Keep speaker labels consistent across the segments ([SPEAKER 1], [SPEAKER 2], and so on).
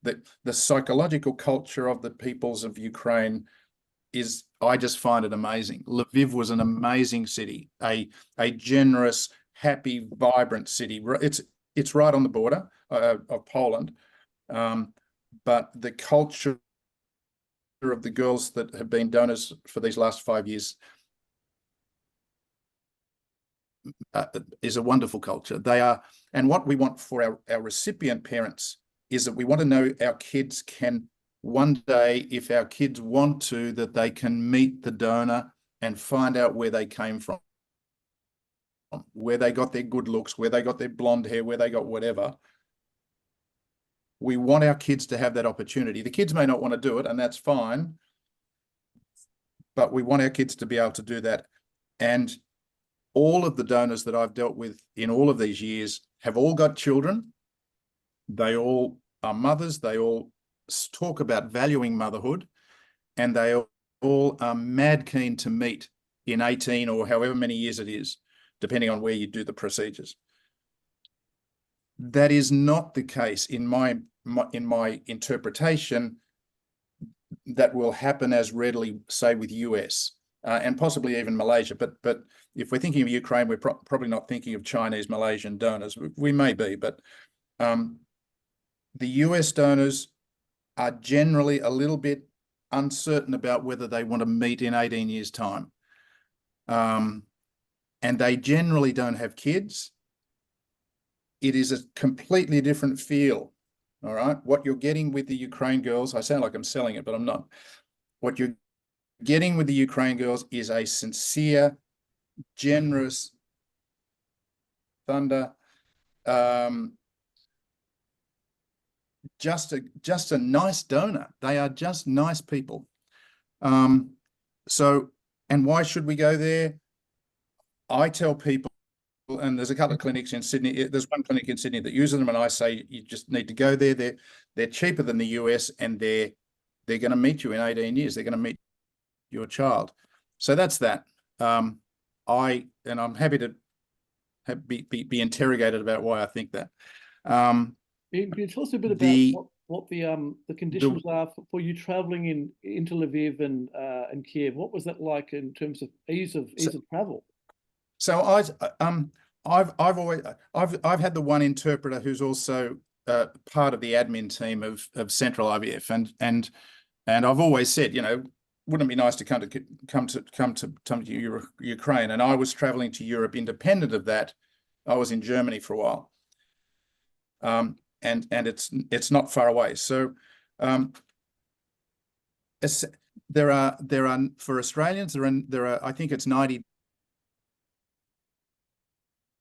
[SPEAKER 1] the psychological culture of the peoples of Ukraine is, I just find it amazing. Lviv was an amazing city, a generous, happy, vibrant city. It's right on the border of Poland, but the culture of the girls that have been donors for these last 5 years is a wonderful culture. They are, and what we want for our recipient parents is that we want to know our kids can one day, if our kids want to, that they can meet the donor and find out where they came from, where they got their good looks, where they got their blonde hair, where they got whatever. We want our kids to have that opportunity. The kids may not want to do it, and that's fine, but we want our kids to be able to do that. And all of the donors that I've dealt with in all of these years have all got children. They all are mothers. They all talk about valuing motherhood, and they all are mad keen to meet in 18 or however many years it is, depending on where you do the procedures. That is not the case in my interpretation. That will happen as readily, say, with US and possibly even Malaysia. But if we're thinking of Ukraine, we're probably not thinking of Chinese, Malaysian donors. We may be, but the US donors are generally a little bit uncertain about whether they want to meet in 18 years' time. And they generally don't have kids. It is a completely different feel, all right? What you're getting with the Ukraine girls, I sound like I'm selling it, but I'm not. What you're getting with the Ukraine girls is a sincere, generous, just a nice donor. They are just nice people. So, and why should we go there? I tell people, and there's a couple of clinics in Sydney. There's one clinic in Sydney that uses them, and I say you just need to go there. They're cheaper than the US, and they're going to meet you in 18 years. They're going to meet your child. So that's that. I'm happy to be interrogated about why I think that.
[SPEAKER 2] Can you tell us a bit about what the conditions are for you traveling into Lviv and Kiev? What was that like in terms of ease of travel?
[SPEAKER 1] So I've had the one interpreter who's also part of the admin team of Central IVF, and I've always said, wouldn't it be nice to come to Ukraine? And I was traveling to Europe independent of that. I was in Germany for a while, and it's not far away. So there are for Australians there are I think it's 90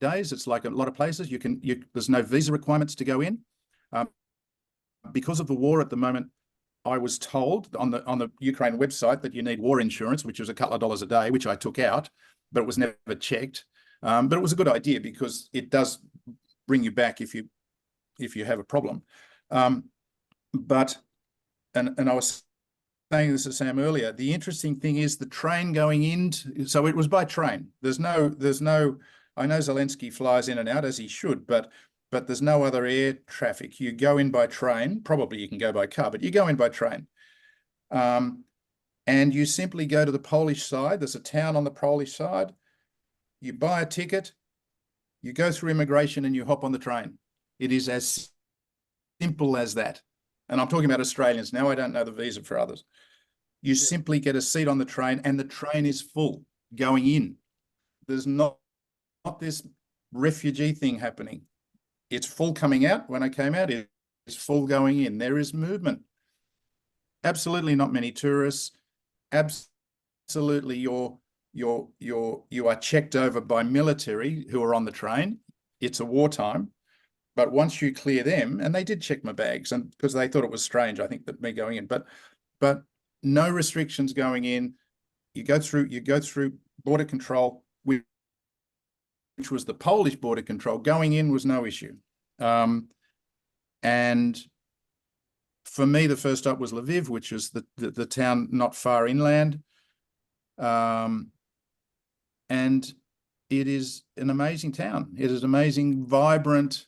[SPEAKER 1] days. It's like a lot of places there's no visa requirements to go in. Because of the war at the moment, I was told on the Ukraine website that you need war insurance, which was a couple of dollars a day, which I took out, but it was never checked. But it was a good idea because it does bring you back if you have a problem. But I was saying this to Sam earlier. The interesting thing is the train going into, so it was by train. There's no. I know Zelensky flies in and out as he should, but there's no other air traffic. You go in by train. Probably you can go by car, but you go in by train. And you simply go to the Polish side. There's a town on the Polish side. You buy a ticket, you go through immigration, and you hop on the train. It is as simple as that. And I'm talking about Australians. Now I don't know the visa for others. You simply get a seat on the train, and the train is full going in. There's not this refugee thing happening. It's full coming out. When I came out, it's full going in. There is movement. Absolutely not many tourists. Absolutely you are checked over by military who are on the train. It's a wartime. But once you clear them, and they did check my bags, and because they thought it was strange, I think, that me going in, but no restrictions going in. You go through border control, which was the Polish border control. Going in was no issue. And for me, the first stop was Lviv, which is the town not far inland. And it is an amazing town. It is amazing, vibrant,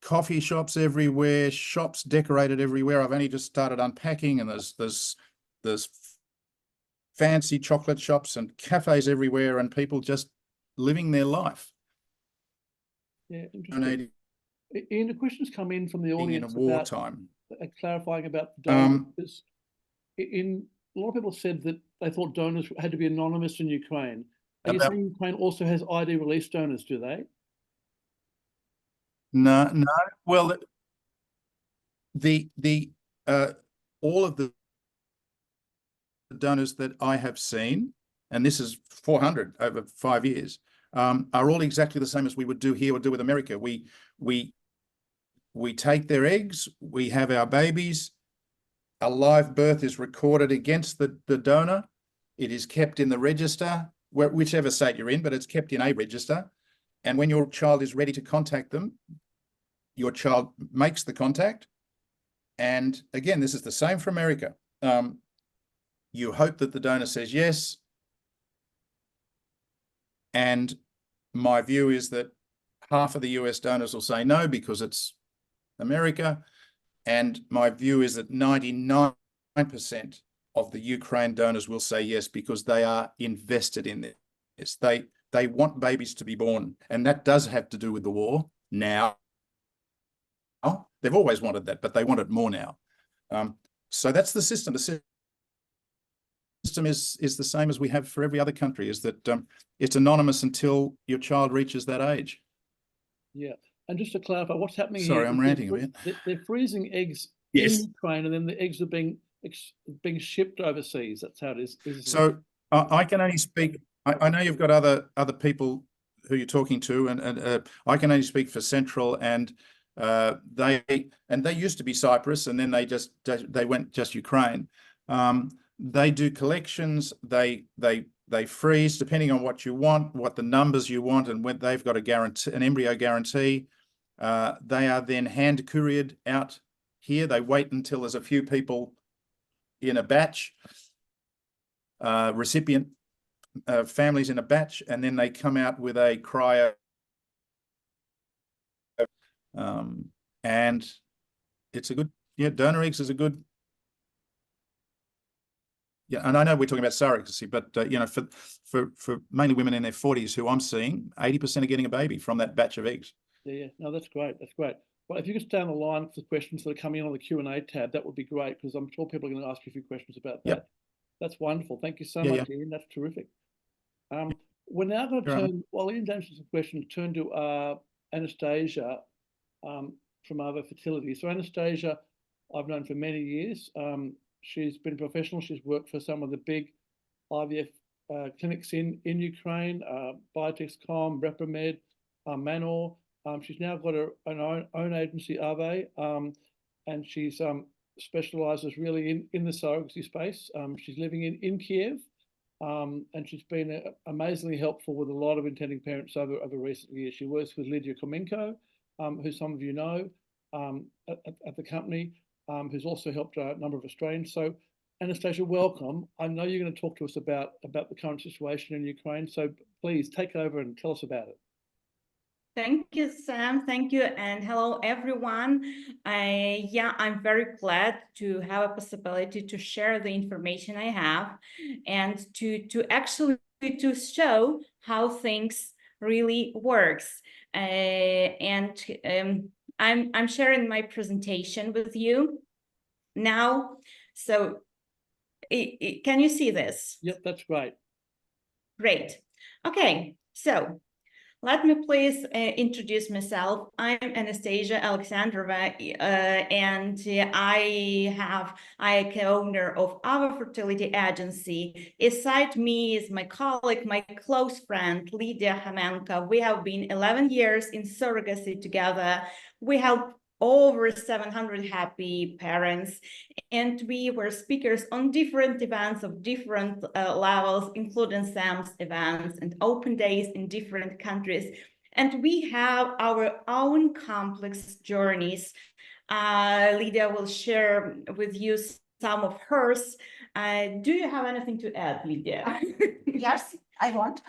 [SPEAKER 1] coffee shops everywhere, shops decorated everywhere. I've only just started unpacking, and there's fancy chocolate shops and cafes everywhere, and people just living their life.
[SPEAKER 2] Yeah, interesting. Ian, the questions come in from the audience
[SPEAKER 1] in a wartime.
[SPEAKER 2] Clarifying about the donors. A lot of people said that they thought donors had to be anonymous in Ukraine. Are you saying Ukraine also has ID release donors, do they?
[SPEAKER 1] No. Well, all of the donors that I have seen, and this is 400 over 5 years, are all exactly the same as we would do here or do with America. We take their eggs, we have our babies, a live birth is recorded against the donor. It is kept in the register, whichever state you're in, but it's kept in a register. And when your child is ready to contact them, your child makes the contact. And again, this is the same for America. You hope that the donor says yes. And my view is that half of the US donors will say no because it's America. And my view is that 99% of the Ukraine donors will say yes because they are invested in this. They want babies to be born, and that does have to do with the war now. They've always wanted that, but they want it more now. So that's the system. The system is the same as we have for every other country, is that it's anonymous until your child reaches that age.
[SPEAKER 2] Yeah. And just to clarify, what's happening
[SPEAKER 1] here? Sorry, I'm ranting
[SPEAKER 2] a bit. They're freezing eggs in Ukraine, and then the eggs are being shipped overseas. That's how it is.
[SPEAKER 1] So I can only speak. I know you've got other people who you're talking to, and I can only speak for Central, and they used to be Cyprus, and then they went just Ukraine. They do collections. They freeze depending on what you want, what the numbers you want, and when they've got an embryo guarantee. They are then hand couriered out here. They wait until there's a few people in a batch, recipient families in a batch, and then they come out with a cryo. And it's a good, donor eggs is a good. Yeah, and I know we're talking about surrogacy, but for mainly women in their 40s who I'm seeing, 80% are getting a baby from that batch of eggs.
[SPEAKER 2] Yeah. No, that's great. That's great. Well, if you could stay on the line for questions that are coming in on the Q&A tab, that would be great, because I'm sure people are going to ask you a few questions about that.
[SPEAKER 1] Yep.
[SPEAKER 2] That's wonderful. Thank you so much, Ian. That's terrific. We're now going to turn, while Ian's answering some questions, turn to Anastasia from Ava Fertility. So Anastasia, I've known for many years. She's been professional. She's worked for some of the big IVF clinics in Ukraine, Biotexcom, Repromed, Manor. She's now got her own agency, Ave, and she's specializes really in the surrogacy space. She's living in Kiev, and she's been amazingly helpful with a lot of intending parents over recent years. She works with Lydia Komenko, who some of you know at the company, who's also helped a number of Australians. So Anastasia, welcome. I know you're going to talk to us about the current situation in Ukraine. So please take over and tell us about it.
[SPEAKER 3] Thank you, Sam. Thank you. And hello, everyone. I'm very glad to have a possibility to share the information I have and to actually to show how things really works. I'm sharing my presentation with you now. So can you see this?
[SPEAKER 2] Yep, that's great.
[SPEAKER 3] Great. Okay, so let me please introduce myself. I'm Anastasia Alexandrova, and I am co-owner of our fertility agency. Aside me is my colleague, my close friend, Lydia Homenko. We have been 11 years in surrogacy together. We have over 700 happy parents, and we were speakers on different events of different levels, including SAM's events and open days in different countries. And we have our own complex journeys. Lydia will share with you some of hers. Do you have anything to add, Lydia?
[SPEAKER 4] Yes, I want.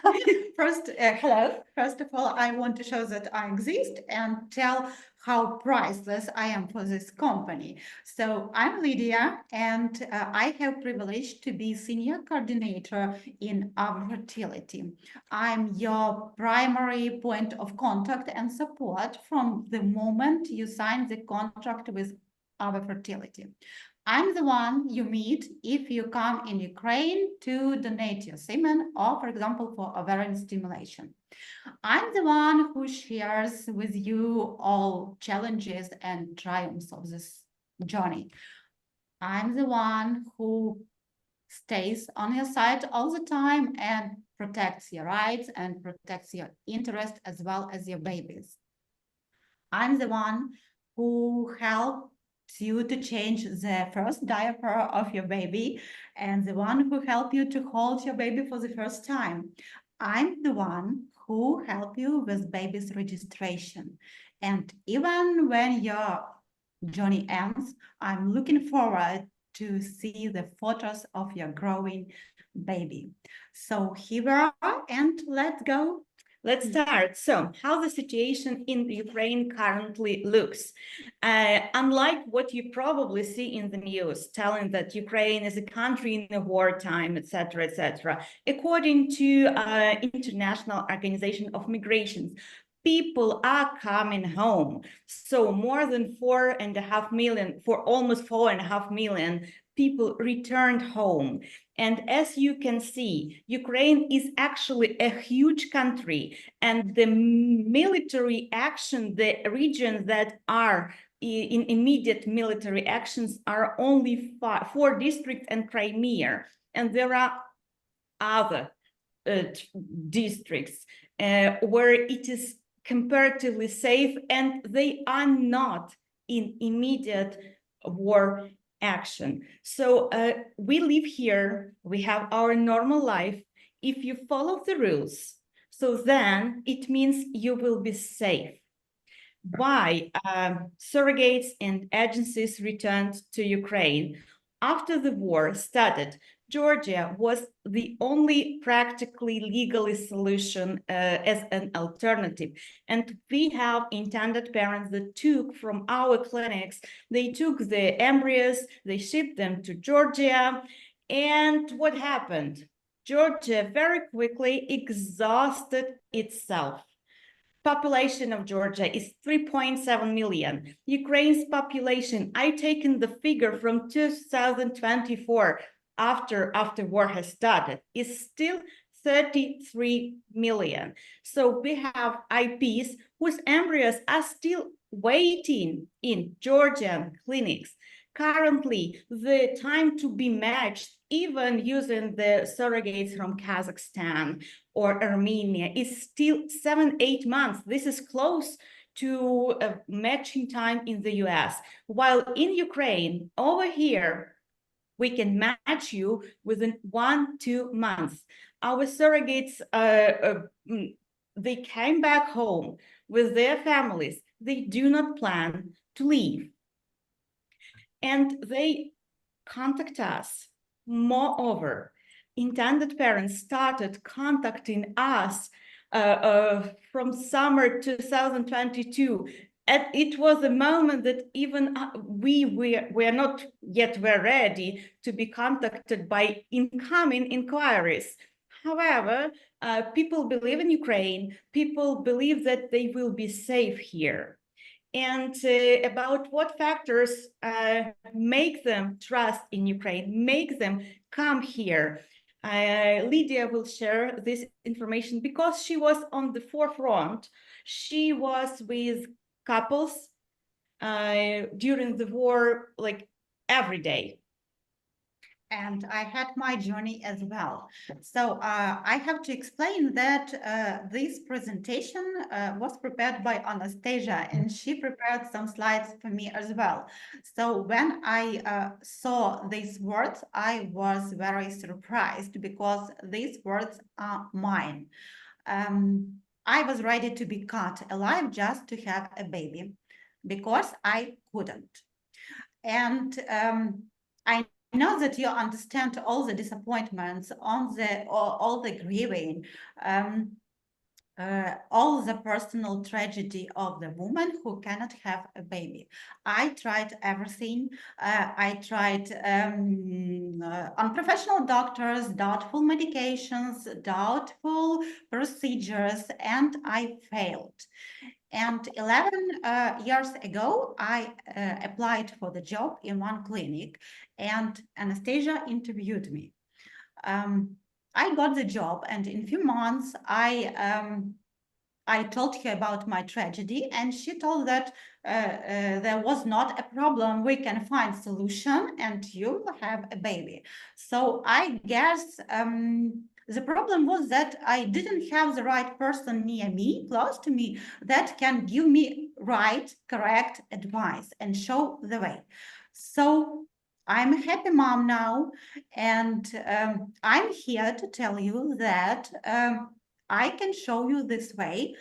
[SPEAKER 4] First, hello. First of all, I want to show that I exist and tell how priceless I am for this company. So I'm Lydia, and I have privilege to be senior coordinator in our fertility. I'm your primary point of contact and support from the moment you sign the contract with our fertility. I'm the one you meet if you come in Ukraine to donate your semen or, for example, for ovarian stimulation. I'm the one who shares with you all challenges and triumphs of this journey. I'm the one who stays on your side all the time and protects your rights and protects your interest as well as your babies. I'm the one who helps you to change the first diaper of your baby and the one who helps you to hold your baby for the first time. I'm the one who helps you with baby's registration. And even when your journey ends, I'm looking forward to see the photos of your growing baby. So here we are, and let's go.
[SPEAKER 3] Let's start. So, how the situation in Ukraine currently looks. Unlike what you probably see in the news, telling that Ukraine is a country in a wartime, etc., etc., according to International Organization of Migrations, people are coming home. So more than 4.5 million, for almost 4.5 million people returned home. And as you can see, Ukraine is actually a huge country, and the military action, the regions that are in immediate military actions are only 4 districts and Crimea. And there are other districts where it is comparatively safe, and they are not in immediate war action. So we live here, we have our normal life. If you follow the rules, so then it means you will be safe. Why surrogates and agencies returned to Ukraine? After the war started, Georgia was the only practically legally solution as an alternative. And we have intended parents that took from our clinics, they took the embryos, they shipped them to Georgia. And what happened? Georgia very quickly exhausted itself. Population of Georgia is 3.7 million. Ukraine's population, I taken the figure from 2024, after war has started, is still 33 million. So we have IPs whose embryos are still waiting in Georgian clinics. Currently, the time to be matched, even using the surrogates from Kazakhstan or Armenia, is still 7-8 months. This is close to a matching time in the US. While in Ukraine, over here, we can match you within 1-2 months. Our surrogates, they came back home with their families. They do not plan to leave. And they contact us. Moreover, intended parents started contacting us from summer 2022. And it was a moment that even we were not yet ready to be contacted by incoming inquiries. However, people believe in Ukraine. People believe that they will be safe here. And about what factors make them trust in Ukraine, make them come here. Lydia will share this information because she was on the forefront. She was with couples during the war, like every day.
[SPEAKER 4] And I had my journey as well. So I have to explain that this presentation was prepared by Anastasia, and she prepared some slides for me as well. So when I saw these words, I was very surprised because these words are mine. I was ready to be cut alive just to have a baby because I couldn't. And I know that you understand all the disappointments, all the grieving, all the personal tragedy of the woman who cannot have a baby. I tried everything. I tried unprofessional doctors, doubtful medications, doubtful procedures, and I failed. And 11 years ago, I applied for the job in one clinic, and Anastasia interviewed me. I got the job, and in a few months, I told her about my tragedy, and she told that there was not a problem. We can find solution, and you will have a baby. So I guess the problem was that I didn't have the right person near me, close to me, that can give me right, correct advice and show the way. So I'm a happy mom now, and I'm here to tell you that I can show you this way.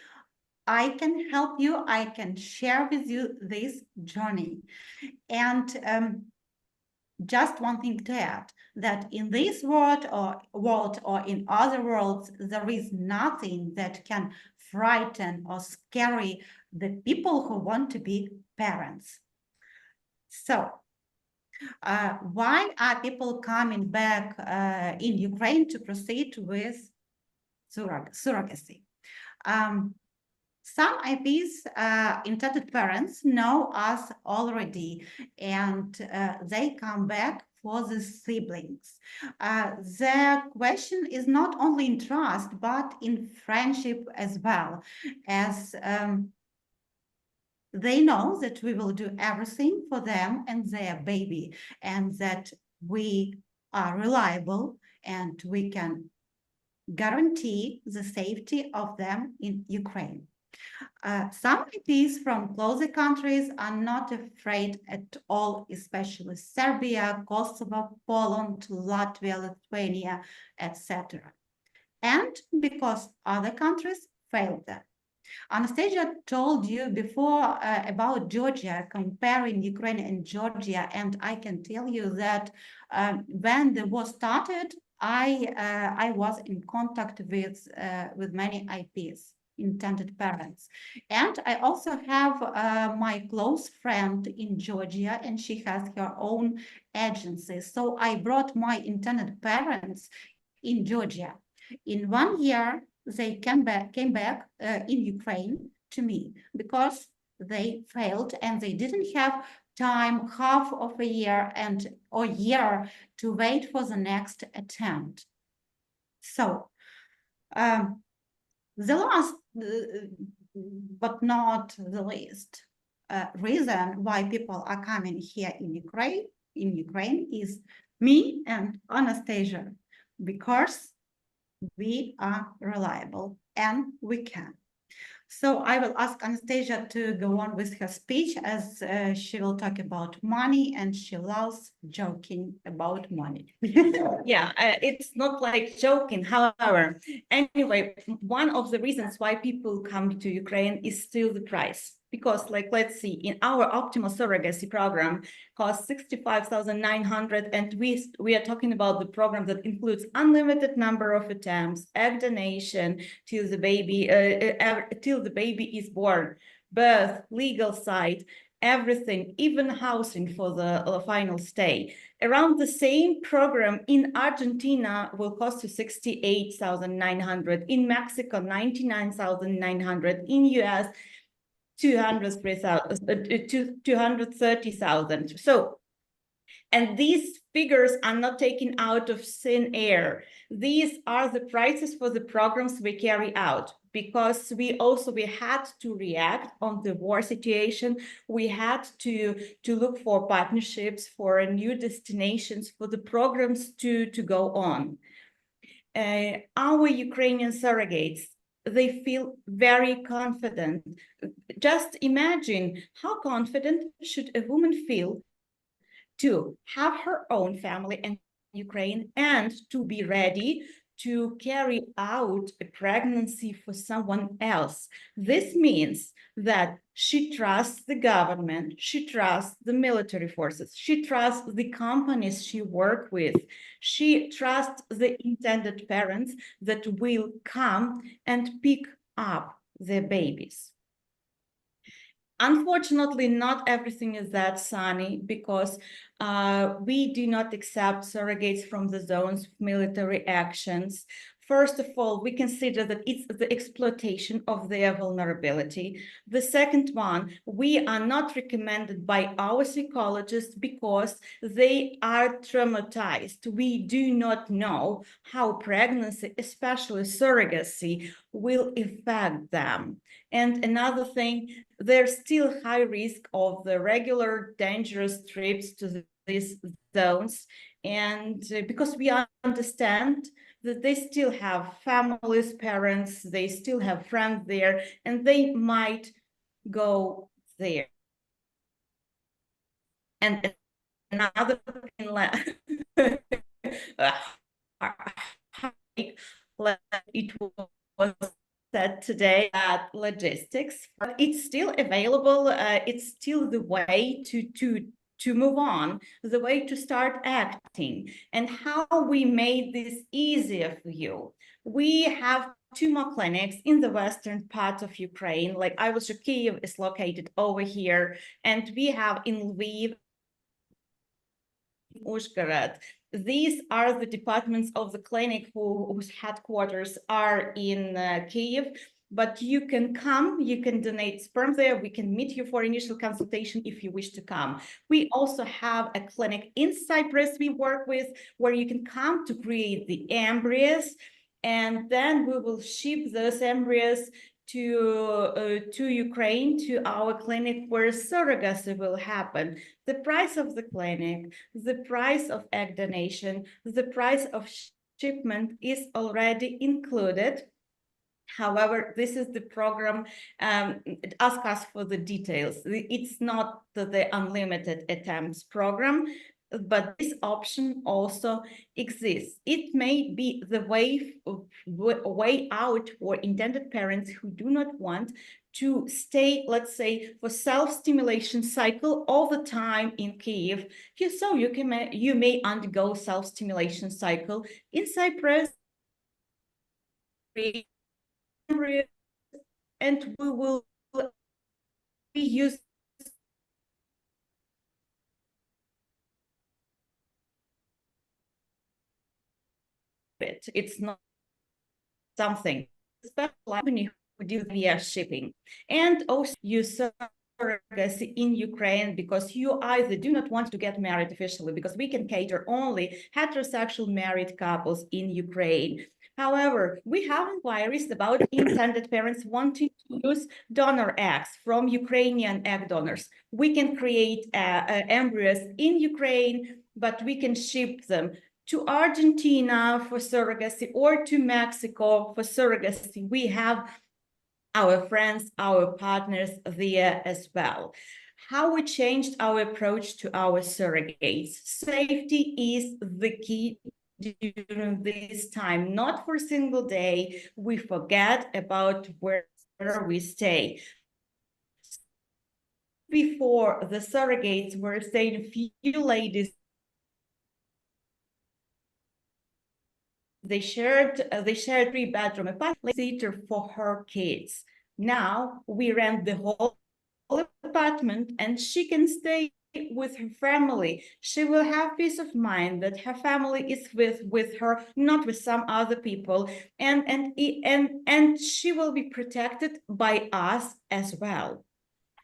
[SPEAKER 4] I can help you. I can share with you this journey. And just one thing to add, that in this world or in other worlds, there is nothing that can frighten or scary the people who want to be parents. So why are people coming back in Ukraine to proceed with surrogacy? Some IPs, intended parents, know us already, and they come back for the siblings. The question is not only in trust, but in friendship as well, as they know that we will do everything for them and their baby, and that we are reliable and we can guarantee the safety of them in Ukraine. Some IPs from closer countries are not afraid at all, especially Serbia, Kosovo, Poland, Latvia, Lithuania, etc. And because other countries failed them. Anastasia told you before about Georgia, comparing Ukraine and Georgia, and I can tell you that when the war started, I was in contact with many IPs, intended parents, and I also have my close friend in Georgia, and she has her own agency. So I brought my intended parents in Georgia. In 1 year, they came back in Ukraine to me because they failed and they didn't have time, half of a year or year to wait for the next attempt. So the last, but not the least, reason why people are coming here in Ukraine is me and Anastasia, because we are reliable and we can. So I will ask Anastasia to go on with her speech, as she will talk about money, and she loves joking about money.
[SPEAKER 3] Yeah, it's not like joking. However, anyway, one of the reasons why people come to Ukraine is still the price. Because, like, let's see, in our optimal surrogacy program costs 65,900, and we are talking about the program that includes unlimited number of attempts, egg donation till the baby is born, birth, legal side, everything, even housing for the final stay. Around the same program in Argentina will cost you 68,900, in Mexico 99,900, in US 230,000. So, and these figures are not taken out of thin air. These are the prices for the programs we carry out, because we had to react on the war situation. We had to look for partnerships, for new destinations, for the programs to go on. Our Ukrainian surrogates, they feel very confident. Just imagine how confident should a woman feel to have her own family in Ukraine and to be ready to carry out a pregnancy for someone else. This means that she trusts the government, she trusts the military forces, she trusts the companies she works with, she trusts the intended parents that will come and pick up their babies. Unfortunately, not everything is that sunny because we do not accept surrogates from the zones of military actions. First of all, we consider that it's the exploitation of their vulnerability. The second one, we are not recommended by our psychologists because they are traumatized. We do not know how pregnancy, especially surrogacy, will affect them. And another thing, there's still high risk of the regular dangerous trips to these zones. And because we understand that they still have families, parents, they still have friends there, and they might go there. And another thing, it was said today that logistics, but it's still available. It's still the way to move on, the way to start acting, and how we made this easier for you. We have 2 more clinics in the western part of Ukraine. Like I was, Kyiv is located over here, and we have in Lviv, Uzhhorod. These are the departments of the clinic whose headquarters are in Kyiv. But you can come, you can donate sperm there. We can meet you for initial consultation if you wish to come. We also have a clinic in Cyprus we work with where you can come to create the embryos. And then we will ship those embryos to Ukraine, to our clinic where surrogacy will happen. The price of the clinic, the price of egg donation, the price of shipment is already included. However, this is the program, ask us for the details. It's not the unlimited attempts program, but this option also exists. It may be the way out for intended parents who do not want to stay, let's say, for self-stimulation cycle all the time in Kyiv. So you may undergo self-stimulation cycle in Cyprus, and we will use it. It's not something special company who do via shipping. And also use surrogacy in Ukraine because you either do not want to get married officially, because we can cater only heterosexual married couples in Ukraine. However, we have inquiries about intended parents wanting to use donor eggs from Ukrainian egg donors. We can create embryos in Ukraine, but we can ship them to Argentina for surrogacy or to Mexico for surrogacy. We have our friends, our partners there as well. How we changed our approach to our surrogates. Safety is the key during this time. Not for a single day we forget about where we stay. Before, the surrogates were staying a few ladies. They shared 3-bedroom apartment for her kids. Now we rent the whole apartment and she can stay with her family. She will have peace of mind that her family is with her, not with some other people, and she will be protected by us as well.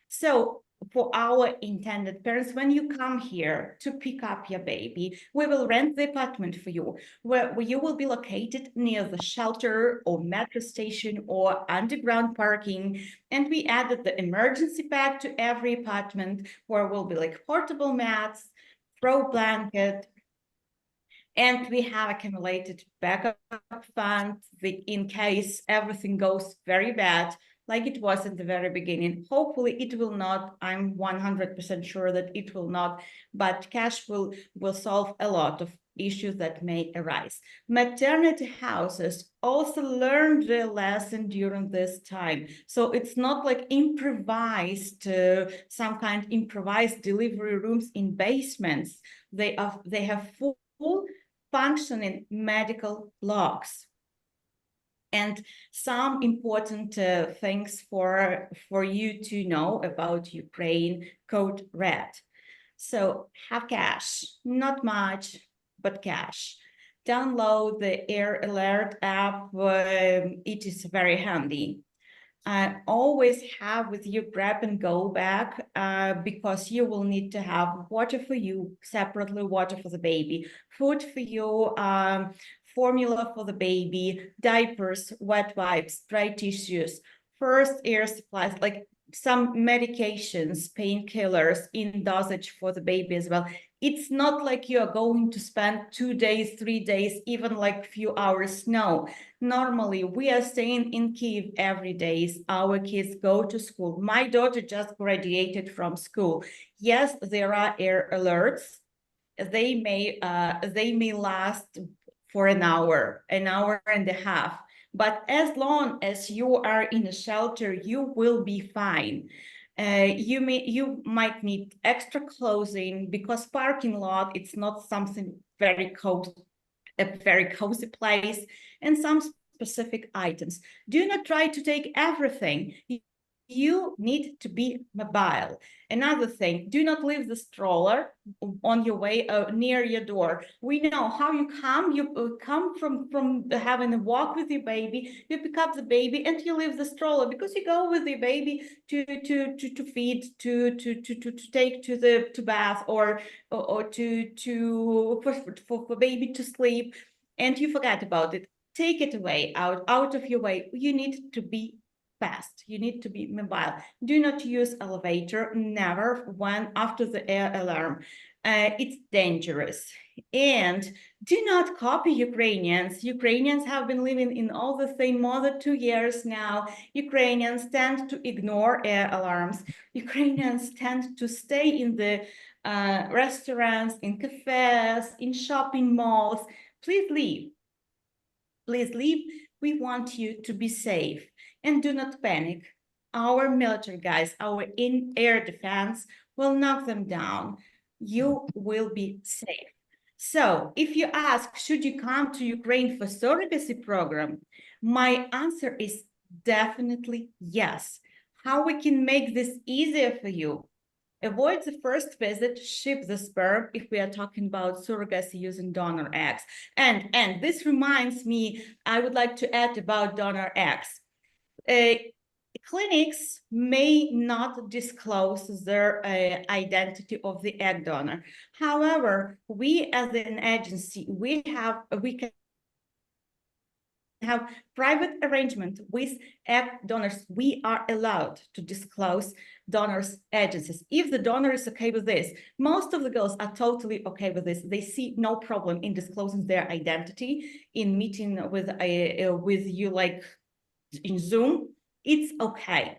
[SPEAKER 3] So for our intended parents, when you come here to pick up your baby, we will rent the apartment for you, where you will be located near the shelter or metro station or underground parking. And we added the emergency bag to every apartment, where will be like portable mats, throw blanket, and we have accumulated backup fund in case everything goes very bad, like it was in the very beginning. Hopefully it will not. I'm 100% sure that it will not, but cash will solve a lot of issues that may arise. Maternity houses also learned their lesson during this time. So it's not like improvised, some kind of improvised delivery rooms in basements. They have full functioning medical blocks. And some important things for you to know about Ukraine code red. So have cash, not much, but cash. Download the Air Alert app. It is very handy. Always have with you grab and go bag because you will need to have water for you separately, water for the baby, food for you, formula for the baby, diapers, wet wipes, dry tissues, first aid supplies, like some medications, painkillers in dosage for the baby as well. It's not like you are going to spend 2 days, 3 days, even like few hours. No, normally we are staying in Kyiv every day. Our kids go to school. My daughter just graduated from school. Yes, there are air alerts. They may last for an hour and a half. But as long as you are in a shelter, you will be fine. You might need extra clothing because parking lot, it's not something very cozy, a very cozy place, and some specific items. Do not try to take everything. You need to be mobile. Another thing, do not leave the stroller on your way near your door. We know how you come from having a walk with your baby, you pick up the baby and you leave the stroller because you go with your baby to feed, to take to bath or for baby to sleep, and you forget about it. Take it away, out of your way. You need to be fast. You need to be mobile. Do not use elevator, never, when after the air alarm. It's dangerous. And do not copy Ukrainians. Ukrainians have been living in all the same more than 2 years now. Ukrainians tend to ignore air alarms. Ukrainians tend to stay in the restaurants, in cafes, in shopping malls. Please leave. Please leave. We want you to be safe. And do not panic. Our military guys, our air defense will knock them down. You will be safe. So if you ask, should you come to Ukraine for surrogacy program? My answer is definitely yes. How we can make this easier for you? Avoid the first visit, ship the sperm if we are talking about surrogacy using donor eggs. And this reminds me, I would like to add about donor eggs. Clinics may not disclose their identity of the egg donor. However, we as an agency, we can have private arrangement with egg donors. We are allowed to disclose donors' agencies if the donor is okay with this. Most of the girls are totally okay with this. They see no problem in disclosing their identity, in meeting with you like in Zoom. It's okay.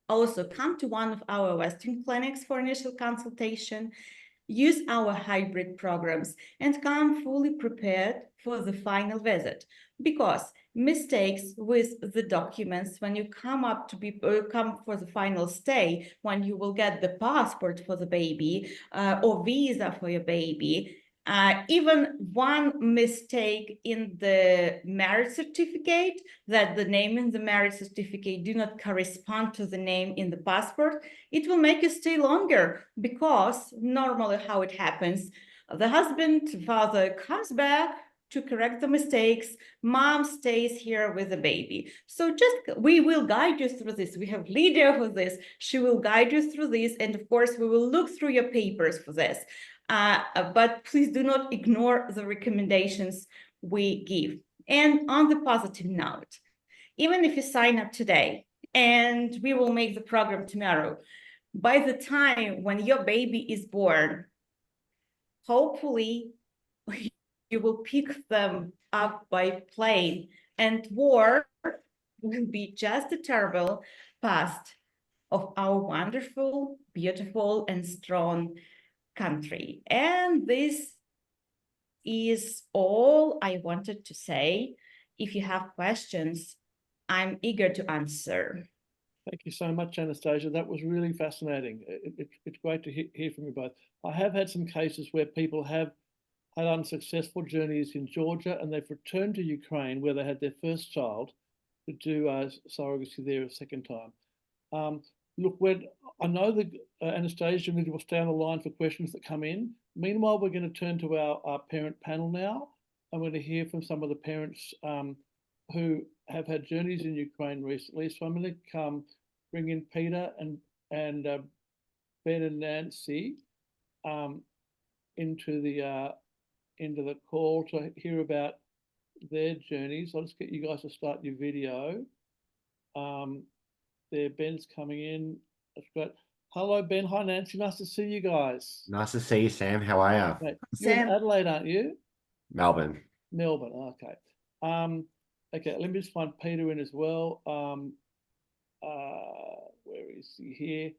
[SPEAKER 3] Also, come to one of our Western clinics for initial consultation, use our hybrid programs, and come fully prepared for the final visit. Because mistakes with the documents, when you come for the final stay, when you will get the passport for the baby or visa for your baby, even one mistake in the marriage certificate, that the name in the marriage certificate do not correspond to the name in the passport, it will make you stay longer, because normally how it happens, the husband, father comes back to correct the mistakes, mom stays here with the baby. So we will guide you through this. We have Lydia for this. She will guide you through this. And of course, we will look through your papers for this. But please do not ignore the recommendations we give. And on the positive note, even if you sign up today and we will make the program tomorrow, by the time when your baby is born, hopefully you will pick them up by plane, and war will be just a terrible past of our wonderful, beautiful, and strong country. And this is all I wanted to say. If you have questions, I'm eager to answer.
[SPEAKER 2] Thank you so much, Anastasia. That was really fascinating. It's great to hear from you both. I have had some cases where people have had unsuccessful journeys in Georgia, and they've returned to Ukraine where they had their first child to do surrogacy there a second time. Look, I know that Anastasia and Lydia will stay on the line for questions that come in. Meanwhile, we're going to turn to our parent panel now. I'm going to hear from some of the parents who have had journeys in Ukraine recently. So I'm going to bring in Peter and Ben and Nancy into the call to hear about their journeys. I'll just get you guys to start your video. There, Ben's coming in. That's great. Hello, Ben. Hi, Nancy. Nice to see you guys.
[SPEAKER 5] Nice to see you, Sam. How are you?
[SPEAKER 2] Okay. You're in Adelaide, aren't you?
[SPEAKER 5] Melbourne.
[SPEAKER 2] Melbourne. Okay. Okay. Let me just find Peter in as well. Where is he here?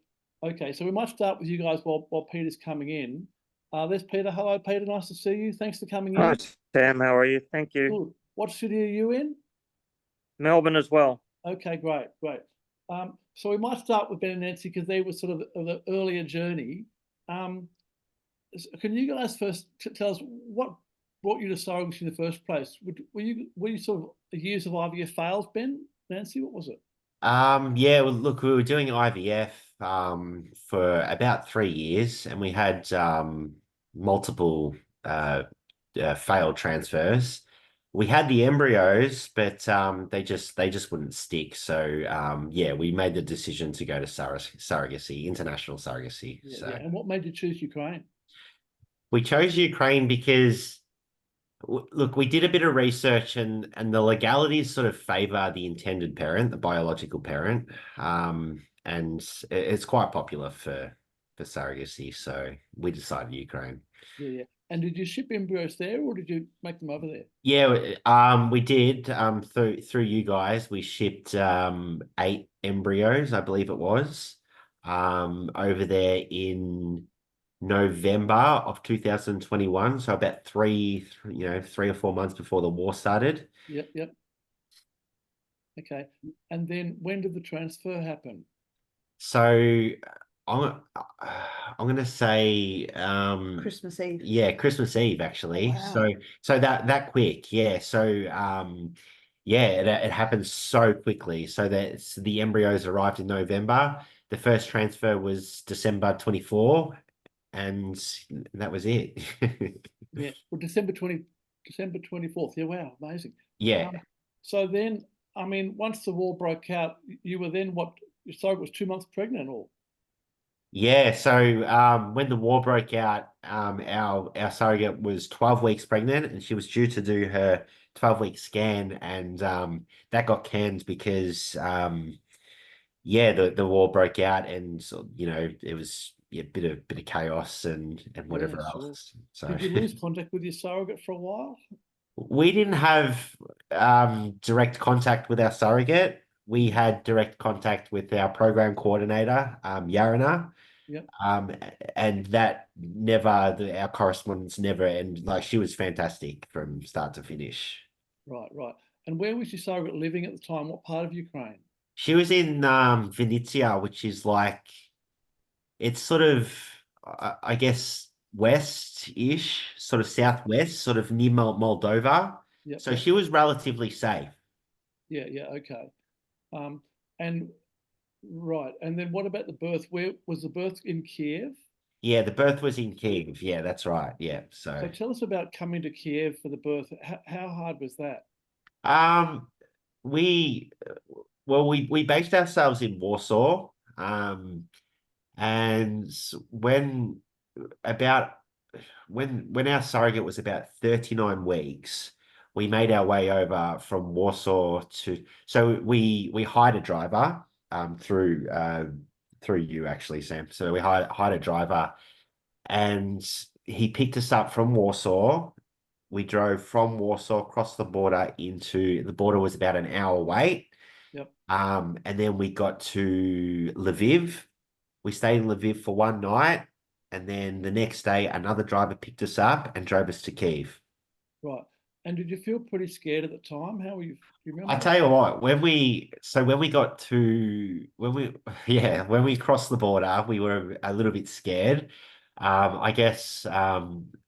[SPEAKER 2] Okay. So we might start with you guys while Peter's coming in. There's Peter. Hello, Peter. Nice to see you. Thanks for coming in.
[SPEAKER 6] Hi, Sam. How are you? Thank you.
[SPEAKER 2] Good. What city are you in?
[SPEAKER 6] Melbourne as well.
[SPEAKER 2] Okay, great. So we might start with Ben and Nancy because they were sort of the earlier journey. Can you guys first tell us what brought you to surrogacy in the first place? Were you sort of years of IVF fails, Ben? Nancy, what was it?
[SPEAKER 5] Yeah, well, look, we were doing IVF for about 3 years, and we had multiple failed transfers. We had the embryos, but they just wouldn't stick. So yeah, we made the decision to go to surrogacy, international surrogacy.
[SPEAKER 2] Yeah,
[SPEAKER 5] so
[SPEAKER 2] yeah. And what made you choose Ukraine?
[SPEAKER 5] we chose Ukraine because look, we did a bit of research, and the legalities sort of favor the intended parent, the biological parent, and it's quite popular for surrogacy. So we decided Ukraine.
[SPEAKER 2] Yeah. And did you ship embryos there, or did you make them over there?
[SPEAKER 5] Yeah, we did. Through you guys, we shipped 8 embryos, I believe it was, over there in November of 2021. So about 3 or 4 months before the war started.
[SPEAKER 2] Yep. Okay. And then when did the transfer happen?
[SPEAKER 5] So I'm gonna say
[SPEAKER 7] Christmas Eve.
[SPEAKER 5] Yeah, Christmas Eve actually.
[SPEAKER 7] Wow.
[SPEAKER 5] So that quick, yeah. So yeah, it happened so quickly. So that the embryos arrived in November. The first transfer was December 24, and that was it.
[SPEAKER 2] Yeah. Well, December 24th. Yeah. Wow. Amazing.
[SPEAKER 5] Yeah.
[SPEAKER 2] So then, I mean, once the war broke out, you were then what? Your surrogate was 2 months pregnant, or?
[SPEAKER 5] Yeah, so when the war broke out, our surrogate was 12 weeks pregnant, and she was due to do her 12-week scan, and that got canned because yeah, the war broke out, and it was a bit of chaos and whatever else. So
[SPEAKER 2] did you lose contact with your surrogate for a while?
[SPEAKER 5] we didn't have direct contact with our surrogate. We had direct contact with our program coordinator, Yarina.
[SPEAKER 2] Yep.
[SPEAKER 5] And that our correspondence never ended. Like, she was fantastic from start to finish.
[SPEAKER 2] Right. And where was your surrogate living at the time? What part of Ukraine?
[SPEAKER 5] She was in Vinnytsia, which is like, it's sort of, I guess, west-ish, sort of southwest, sort of near Moldova.
[SPEAKER 2] Yep.
[SPEAKER 5] So she was relatively safe.
[SPEAKER 2] Yeah, okay. And right, and then what about the birth? Where was the birth in Kiev?
[SPEAKER 5] Yeah, the birth was in Kiev. Yeah, that's right. Yeah.
[SPEAKER 2] So tell us about coming to Kiev for the birth. How hard was that?
[SPEAKER 5] We based ourselves in Warsaw. And when our surrogate was about 39 weeks, we made our way over from Warsaw so we hired a driver through you actually, Sam. So we hired a driver, and he picked us up from Warsaw. We drove from Warsaw across the border the border was about an hour wait.
[SPEAKER 2] Yep.
[SPEAKER 5] And then we got to Lviv. We stayed in Lviv for one night, and then the next day another driver picked us up and drove us to Kyiv.
[SPEAKER 2] Right. And did you feel pretty scared at the time? How were you? Do you remember?
[SPEAKER 5] I tell you what, when we crossed the border, we were a little bit scared. I guess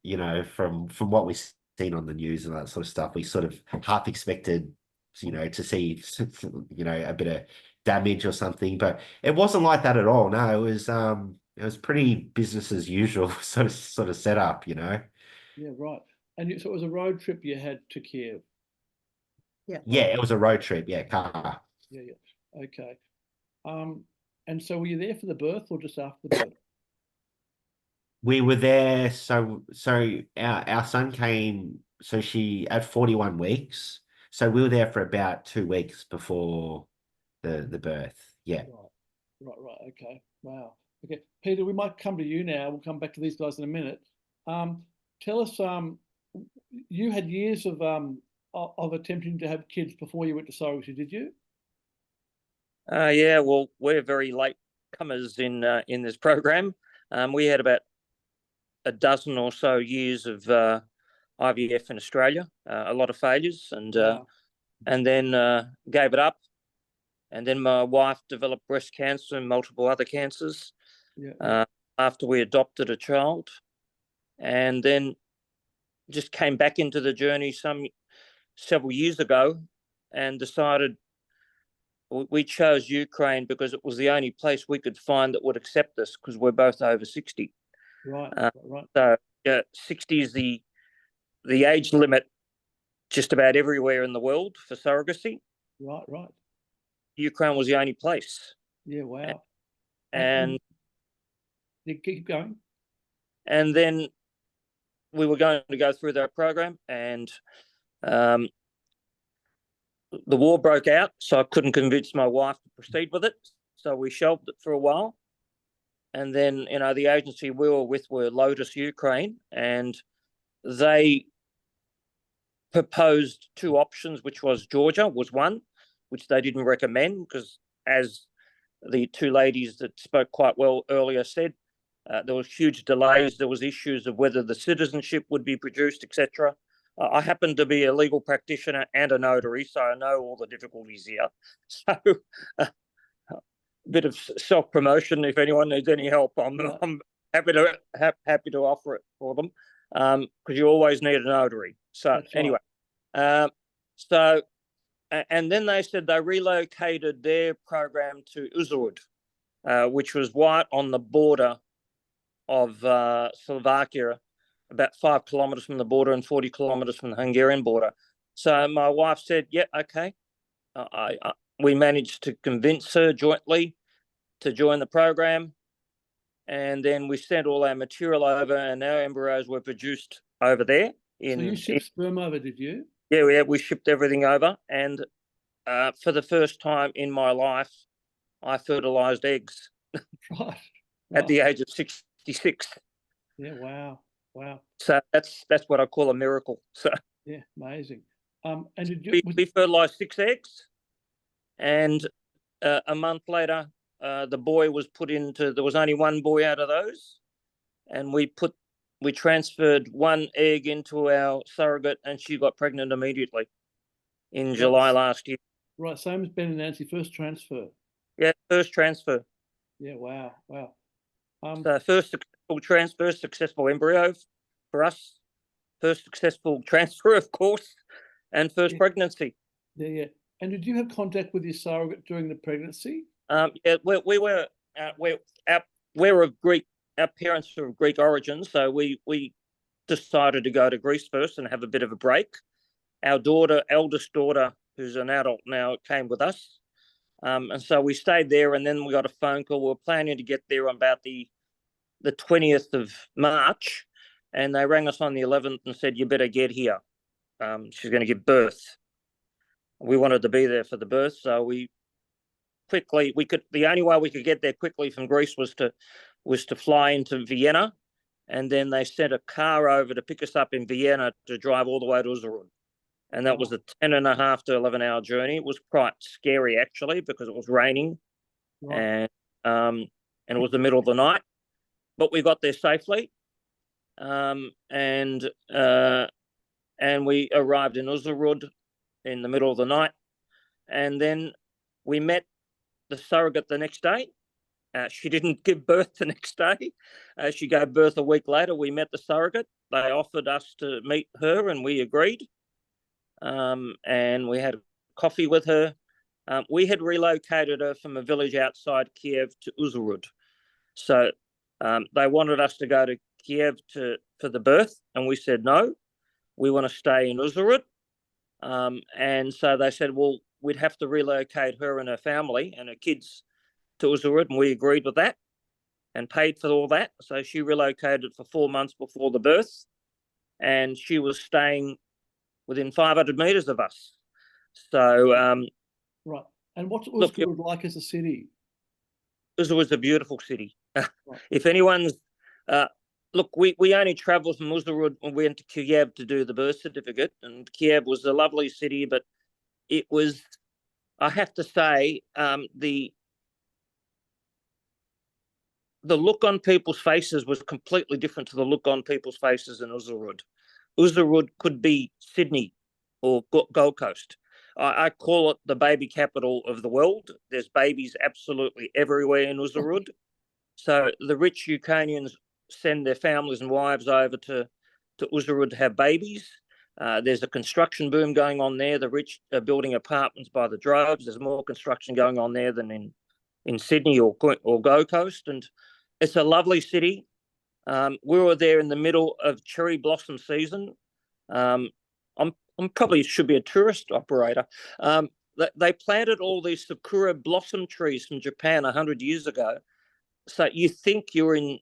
[SPEAKER 5] you know, from what we've seen on the news and that sort of stuff, we sort of half expected, you know, to see you know, a bit of damage or something, but it wasn't like that at all. No, it was pretty business as usual sort of setup, you know.
[SPEAKER 2] Yeah, right. And so it was a road trip you had to Kiev.
[SPEAKER 5] Yeah, it was a road trip. Yeah, car.
[SPEAKER 2] Yeah, yeah. Okay. And so were you there for the birth or just after the birth?
[SPEAKER 5] We were there. So our son came. So she at 41 weeks. So we were there for about 2 weeks before the birth. Yeah.
[SPEAKER 2] Right. Okay. Wow. Okay, Peter, we might come to you now. We'll come back to these guys in a minute. Tell us, you had years of attempting to have kids before you went to surrogacy, did you?
[SPEAKER 6] Yeah, well, we're very late comers in this program. We had about a dozen or so years of IVF in Australia, a lot of failures, and
[SPEAKER 2] Wow.
[SPEAKER 6] then gave it up. And then my wife developed breast cancer and multiple other cancers
[SPEAKER 2] Yeah.
[SPEAKER 6] after we adopted a child, and then just came back into the journey several years ago and decided we chose Ukraine because it was the only place we could find that would accept us because we're both over 60.
[SPEAKER 2] Right.
[SPEAKER 6] So 60 is the age limit just about everywhere in the world for surrogacy.
[SPEAKER 2] Right.
[SPEAKER 6] Ukraine was the only place.
[SPEAKER 2] Yeah, wow.
[SPEAKER 6] And
[SPEAKER 2] you keep going.
[SPEAKER 6] And then we were going to go through that program, and the war broke out, so I couldn't convince my wife to proceed with it. So we shelved it for a while. And then, you know, the agency we were with were Lotus Ukraine, and they proposed two options, which was Georgia was one, which they didn't recommend because, as the two ladies that spoke quite well earlier said, there was huge delays. There was issues of whether the citizenship would be produced, etc. I happen to be a legal practitioner and a notary, so I know all the difficulties here. So a bit of self-promotion. If anyone needs any help, I'm happy to offer it for them, because you always need a notary. So anyway, so and then they said they relocated their program to Uzhhorod, which was right on the border of Slovakia, about 5 kilometers from the border and 40 kilometers from the Hungarian border. So my wife said, yeah, okay. We managed to convince her jointly to join the program. And then we sent all our material over, and our embryos were produced over there.
[SPEAKER 2] So you shipped sperm over, did you?
[SPEAKER 6] Yeah, we shipped everything over. And for the first time in my life, I fertilized eggs.
[SPEAKER 2] Right.
[SPEAKER 6] At the age of 66.
[SPEAKER 2] Yeah, wow.
[SPEAKER 6] So that's what I call a miracle. So
[SPEAKER 2] yeah, amazing. And did you
[SPEAKER 6] we fertilized 6 eggs, and a month later, the boy was put into. There was only one boy out of those, and we transferred one egg into our surrogate, and she got pregnant immediately in July last year.
[SPEAKER 2] Right, same as Ben and Nancy, first transfer.
[SPEAKER 6] Yeah, first transfer.
[SPEAKER 2] Yeah, wow.
[SPEAKER 6] So first successful transfer, successful embryo for us, first successful transfer, of course, and first pregnancy.
[SPEAKER 2] Yeah. And did you have contact with your surrogate during the pregnancy?
[SPEAKER 6] Yeah, we're of Greek. Our parents are of Greek origin, so we decided to go to Greece first and have a bit of a break. Our eldest daughter, who's an adult now, came with us. And so we stayed there, and then we got a phone call. We were planning to get there on about the 20th of March, and they rang us on the 11th and said, you better get here. She's going to give birth. We wanted to be there for the birth, so the only way we could get there quickly from Greece was to fly into Vienna, and then they sent a car over to pick us up in Vienna to drive all the way to Uzhhorod. And that was a 10.5 to 11-hour journey. It was quite scary, actually, because it was raining, and it was the middle of the night. But we got there safely, and we arrived in Uzhhorod in the middle of the night, and then we met the surrogate the next day, She didn't give birth the next day. She gave birth a week later. We met the surrogate. They offered us to meet her, and we agreed. And we had coffee with her. We had relocated her from a village outside Kiev to Uzhhorod. So they wanted us to go to Kiev for the birth, and we said no. We want to stay in Uzhhorod. And so they said, well, we'd have to relocate her and her family and her kids to Uzhhorod, and we agreed with that and paid for all that. So she relocated for 4 months before the birth, and she was staying within 500 metres of us. So
[SPEAKER 2] right. And what's Uzhhorod like as a city?
[SPEAKER 6] Uzhhorod a beautiful city.
[SPEAKER 2] Right.
[SPEAKER 6] If anyone's look, we only travelled from Uzhhorod when we went to Kiev to do the birth certificate, and Kiev was a lovely city, but it was, I have to say, the look on people's faces was completely different to the look on people's faces in Uzhhorod. Uzhhorod could be Sydney or Gold Coast. I call it the baby capital of the world. There's babies absolutely everywhere in Uzhhorod. So the rich Ukrainians send their families and wives over to Uzhhorod to have babies. There's a construction boom going on there. The rich are building apartments by the droves. There's more construction going on there than in Sydney or Gold Coast. And it's a lovely city. We were there in the middle of cherry blossom season. I'm probably should be a tourist operator. They planted all these sakura blossom trees from Japan 100 years ago. So you think you're in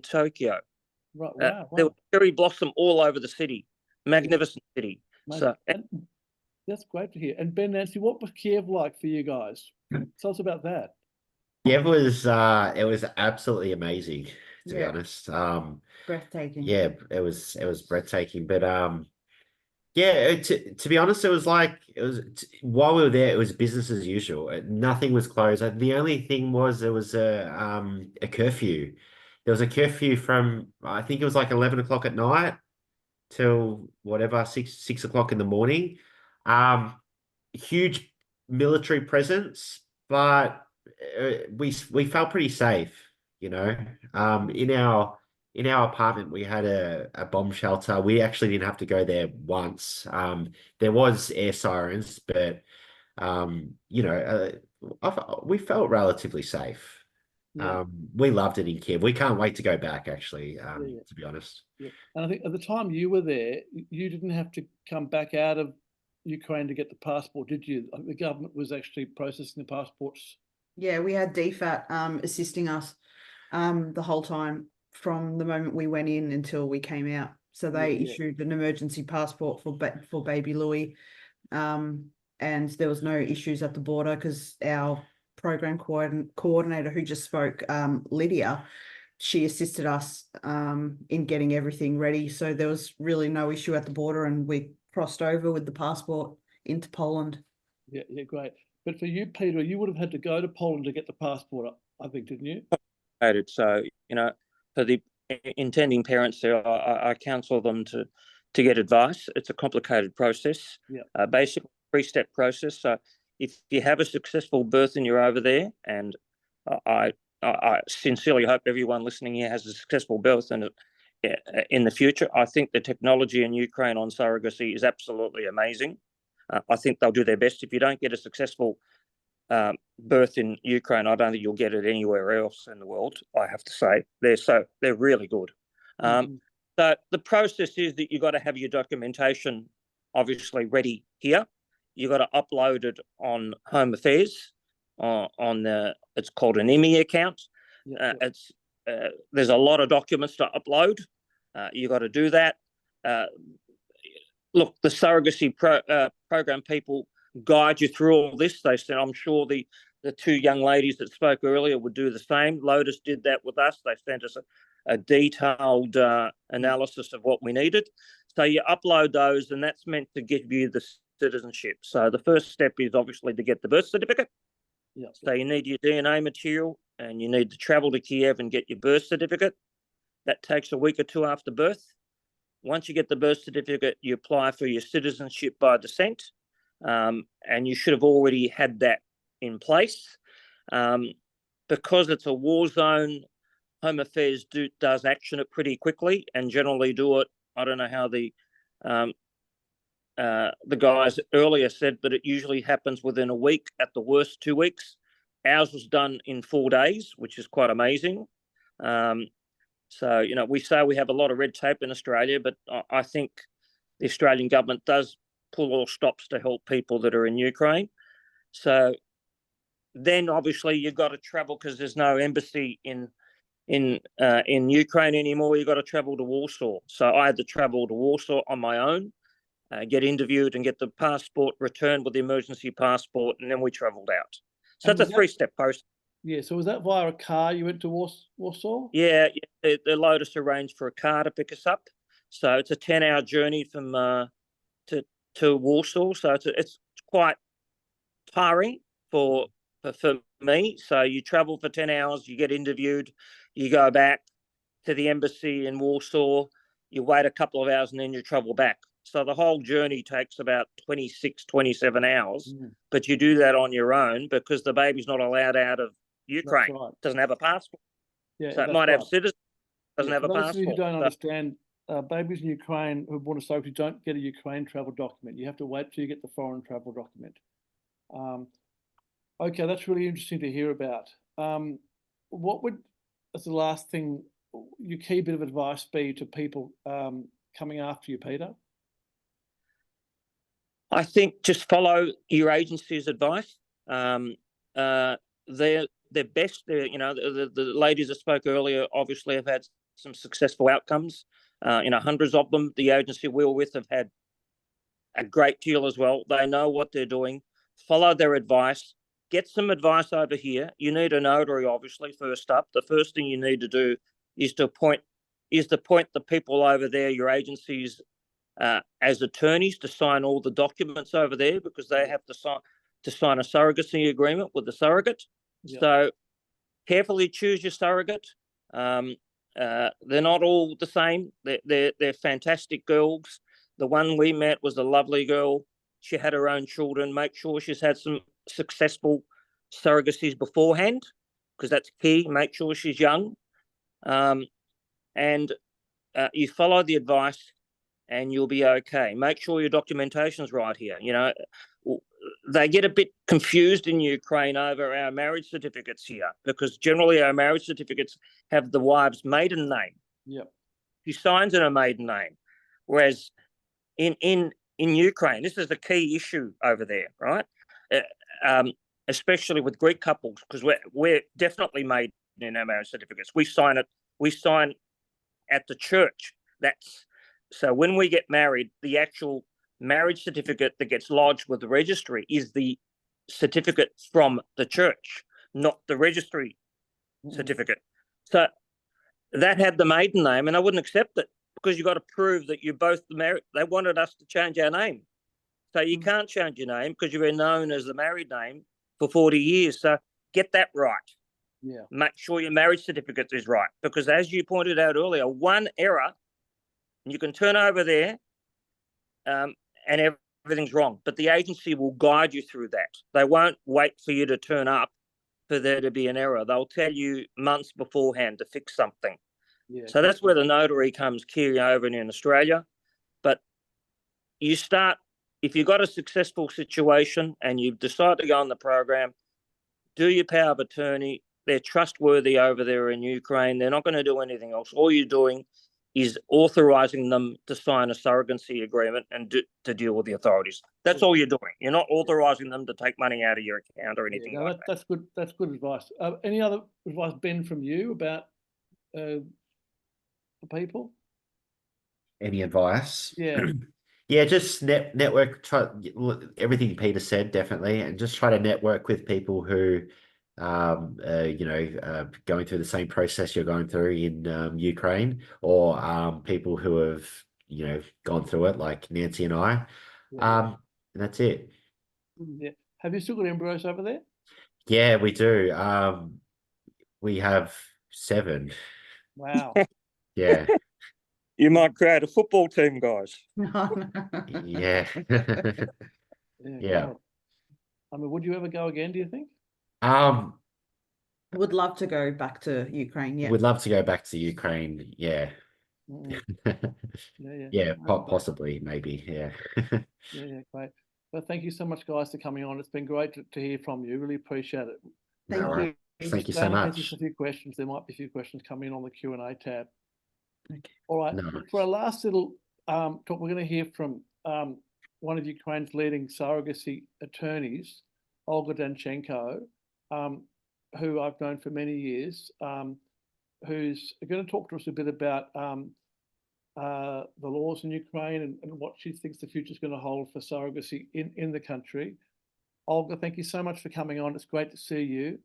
[SPEAKER 6] Tokyo.
[SPEAKER 2] Right, wow.
[SPEAKER 6] There was cherry blossom all over the city. Magnificent city. So
[SPEAKER 2] that's great to hear. And Ben, Nancy, what was Kiev like for you guys? Tell us about that.
[SPEAKER 5] Kiev was it was absolutely amazing, to be honest.
[SPEAKER 7] Breathtaking.
[SPEAKER 5] Yeah, it was breathtaking. But yeah, to be honest, it was while we were there, it was business as usual. Nothing was closed. The only thing was there was a curfew. There was a curfew from, I think it was like 11 o'clock at night till whatever, 6 o'clock in the morning. Huge military presence, but we felt pretty safe, you know. In our apartment, we had a bomb shelter. We actually didn't have to go there once. There was air sirens, but you know, we felt relatively safe.
[SPEAKER 2] Yeah.
[SPEAKER 5] We loved it in Kiev. We can't wait to go back, actually, to be honest.
[SPEAKER 2] Yeah. And I think at the time you were there, you didn't have to come back out of Ukraine to get the passport, did you? The government was actually processing the passports.
[SPEAKER 7] Yeah, we had DFAT assisting us the whole time from the moment we went in until we came out. So they issued an emergency passport for baby Louis, and there was no issues at the border because our program coordinator who just spoke, Lydia, she assisted us in getting everything ready. So there was really no issue at the border, and we crossed over with the passport into Poland.
[SPEAKER 2] Yeah, great. But for you, Peter, you would have had to go to Poland to get the passport, I think, didn't you?
[SPEAKER 6] So, you know, for the intending parents there, I counsel them to get advice. It's a complicated process.
[SPEAKER 2] Yeah.
[SPEAKER 6] Basically, 3-step process. So if you have a successful birth and you're over there, and I sincerely hope everyone listening here has a successful birth and in the future, I think the technology in Ukraine on surrogacy is absolutely amazing. I think they'll do their best. If you don't get a successful birth in Ukraine, I don't think you'll get it anywhere else in the world. I have to say they're really good. So the process is that you've got to have your documentation obviously ready here. You've got to upload it on Home Affairs it's called an IMI account. There's a lot of documents to upload. You've got to do that. Look, the surrogacy program people guide you through all this. They said, I'm sure the 2 young ladies that spoke earlier would do the same. Lotus did that with us. They sent us a detailed analysis of what we needed. So you upload those, and that's meant to give you the citizenship. So the first step is obviously to get the birth certificate. So you need your DNA material, and you need to travel to Kiev and get your birth certificate. That takes a week or 2 after birth. Once you get the birth certificate, you apply for your citizenship by descent, and you should have already had that in place. because it's a war zone, Home Affairs does action it pretty quickly and generally do it. I don't know how the guys earlier said, but it usually happens within a week, at the worst 2 weeks. Ours was done in 4 days, which is quite amazing. So, you know, we say we have a lot of red tape in Australia, but I think the Australian government does pull all stops to help people that are in Ukraine. So then obviously you've got to travel, because there's no embassy in Ukraine anymore. You've got to travel to Warsaw. So I had to travel to Warsaw on my own, get interviewed and get the passport returned with the emergency passport, and then we travelled out. So it's a 3-step process.
[SPEAKER 2] Yeah, so was that via a car you went to Warsaw?
[SPEAKER 6] Yeah, the Lotus arranged for a car to pick us up. So it's a 10-hour journey from to Warsaw. So it's quite tiring for me. So you travel for 10 hours, you get interviewed, you go back to the embassy in Warsaw, you wait a couple of hours, and then you travel back. So the whole journey takes about 26, 27 hours, but you do that on your own because the baby's not allowed out of Ukraine.
[SPEAKER 2] Right.
[SPEAKER 6] Doesn't have a passport.
[SPEAKER 2] Yeah,
[SPEAKER 6] so it might have citizenship, doesn't have a
[SPEAKER 2] for those of you who
[SPEAKER 6] passport.
[SPEAKER 2] don't understand, babies in Ukraine who are born to surrogates don't get a Ukraine travel document. You have to wait till you get the foreign travel document. Okay, that's really interesting to hear about. What would, as the last thing, your key bit of advice be to people coming after you, Peter?
[SPEAKER 6] I think just follow your agency's advice. They're best. You know, the ladies that spoke earlier obviously have had some successful outcomes. You know, hundreds of them. The agency we're with have had a great deal as well. They know what they're doing. Follow their advice. Get some advice over here. You need a notary, obviously, first up. The first thing you need to do is to appoint the people over there, your agencies, as attorneys, to sign all the documents over there, because they have to sign a surrogacy agreement with the surrogate. Yeah. So carefully choose your surrogate. They're not all the same. They're fantastic girls. The one we met was a lovely girl. She had her own children. Make sure she's had some successful surrogacies beforehand, because that's key. Make sure she's young. And you follow the advice and you'll be okay. Make sure your documentation's right here. You know, they get a bit confused in Ukraine over our marriage certificates here, because generally our marriage certificates have the wife's maiden name.
[SPEAKER 2] Yep.
[SPEAKER 6] She signs in her maiden name. Whereas in Ukraine, this is the key issue over there, right? Especially with Greek couples, because we're definitely made in our marriage certificates. We sign at the church. So when we get married, the actual marriage certificate that gets lodged with the registry is the certificate from the church, not the registry certificate. So that had the maiden name, and I wouldn't accept it, because you got to prove that you're both married. They wanted us to change our name. So you can't change your name because you've been known as the married name for 40 years. So get that right.
[SPEAKER 2] Yeah.
[SPEAKER 6] Make sure your marriage certificate is right, because as you pointed out earlier, one error, and you can turn over there and everything's wrong. But the agency will guide you through that. They won't wait for you to turn up for there to be an error. They'll tell you months beforehand to fix something. Yeah. So that's where the notary comes key over in Australia. But you start, if you've got a successful situation and you've decided to go on the program, do your power of attorney. They're trustworthy over there in Ukraine. They're not going to do anything else. All you're doing is authorising them to sign a surrogacy agreement and to deal with the authorities. That's all you're doing. You're not authorising them to take money out of your account or anything like that.
[SPEAKER 2] That's good. That's good advice. Any other advice, Ben, from you about the people?
[SPEAKER 5] Any advice?
[SPEAKER 2] Yeah.
[SPEAKER 5] Yeah, just network. Try everything Peter said, definitely, and just try to network with people who, going through the same process you're going through in Ukraine, or people who have gone through it, like Nancy and I. And that's it.
[SPEAKER 2] Yeah. Have you still got embryos over there?
[SPEAKER 5] Yeah, we do. We have 7.
[SPEAKER 2] Wow.
[SPEAKER 5] Yeah.
[SPEAKER 6] You might create a football team, guys.
[SPEAKER 5] Yeah.
[SPEAKER 2] Yeah. I mean, would you ever go again, do you think?
[SPEAKER 7] Would love to go back to Ukraine. Yeah.
[SPEAKER 5] We'd love to go back to Ukraine. Yeah.
[SPEAKER 2] Mm, yeah.
[SPEAKER 5] Yeah,
[SPEAKER 2] Great.
[SPEAKER 5] possibly, maybe. Yeah.
[SPEAKER 2] Yeah, great. Well, thank you so much, guys, for coming on. It's been great to hear from you. Really appreciate it.
[SPEAKER 7] Thank
[SPEAKER 5] All
[SPEAKER 7] you.
[SPEAKER 5] right. Thank you
[SPEAKER 2] Stay
[SPEAKER 5] so
[SPEAKER 2] in
[SPEAKER 5] much.
[SPEAKER 2] just a few questions. There might be a few questions coming in on the Q&A tab.
[SPEAKER 7] Okay.
[SPEAKER 2] All right.
[SPEAKER 5] Nice.
[SPEAKER 2] For our last little talk, we're going to hear from one of Ukraine's leading surrogacy attorneys, Olga Danchenko, who I've known for many years, who's going to talk to us a bit about the laws in Ukraine and what she thinks the future is going to hold for surrogacy in the country. Olga, thank you so much for coming on. It's great to see you.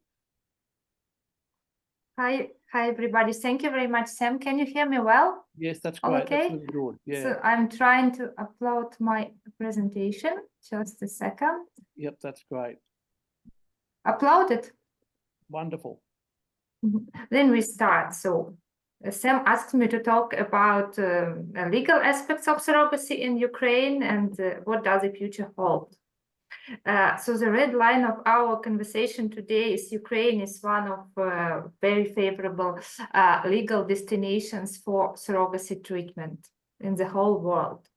[SPEAKER 8] Hi, everybody. Thank you very much, Sam. Can you hear me well?
[SPEAKER 2] Yes, that's
[SPEAKER 8] All
[SPEAKER 2] great.
[SPEAKER 8] okay?
[SPEAKER 2] That's really good. Yeah.
[SPEAKER 8] So I'm trying to upload my presentation. Just a second.
[SPEAKER 2] Yep, that's great.
[SPEAKER 8] Uploaded.
[SPEAKER 2] Wonderful.
[SPEAKER 8] Then we start. So Sam asked me to talk about legal aspects of surrogacy in Ukraine and what does the future hold. So the red line of our conversation today is Ukraine is one of very favorable legal destinations for surrogacy treatment in the whole world.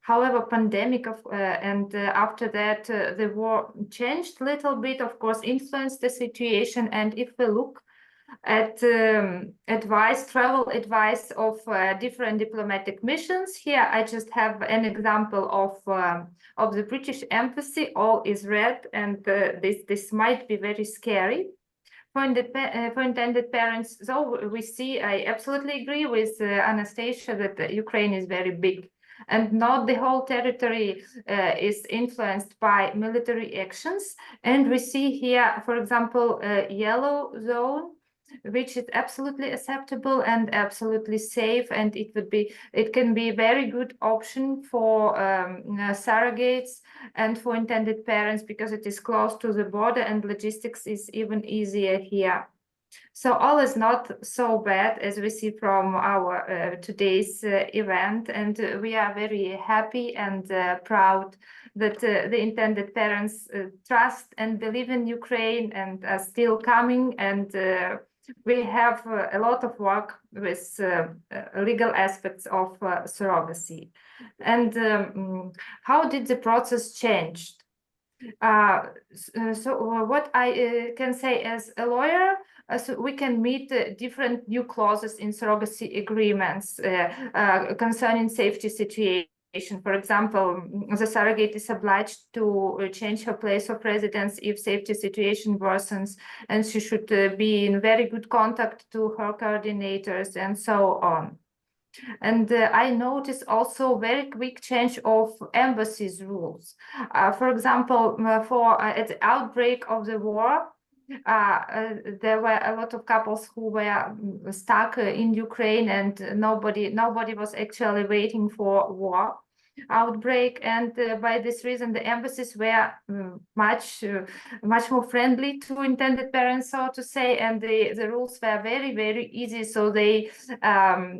[SPEAKER 8] However, pandemic and after that the war changed a little bit, of course, influenced the situation. And if we look at travel advice of different diplomatic missions. Here, I just have an example of the British Embassy. All is red, and this might be very scary for intended parents. So we see, I absolutely agree with Anastasia that Ukraine is very big. And not the whole territory is influenced by military actions. And we see here, for example, a yellow zone, which is absolutely acceptable and absolutely safe, and it can be a very good option for surrogates and for intended parents because it is close to the border and logistics is even easier here. So all is not so bad as we see from our today's event, and we are very happy and proud that the intended parents trust and believe in Ukraine and are still coming, and we have a lot of work with legal aspects of surrogacy. And how did the process change? So what I can say as a lawyer, so we can meet different new clauses in surrogacy agreements concerning safety situation. For example, the surrogate is obliged to change her place of residence if safety situation worsens, and she should be in very good contact to her coordinators and so on. And I noticed also very quick change of embassies rules. For example, at the outbreak of the war, there were a lot of couples who were stuck in Ukraine, and nobody was actually waiting for war outbreak, and by this reason the embassies were much more friendly to intended parents, so to say, and the rules were very easy. So they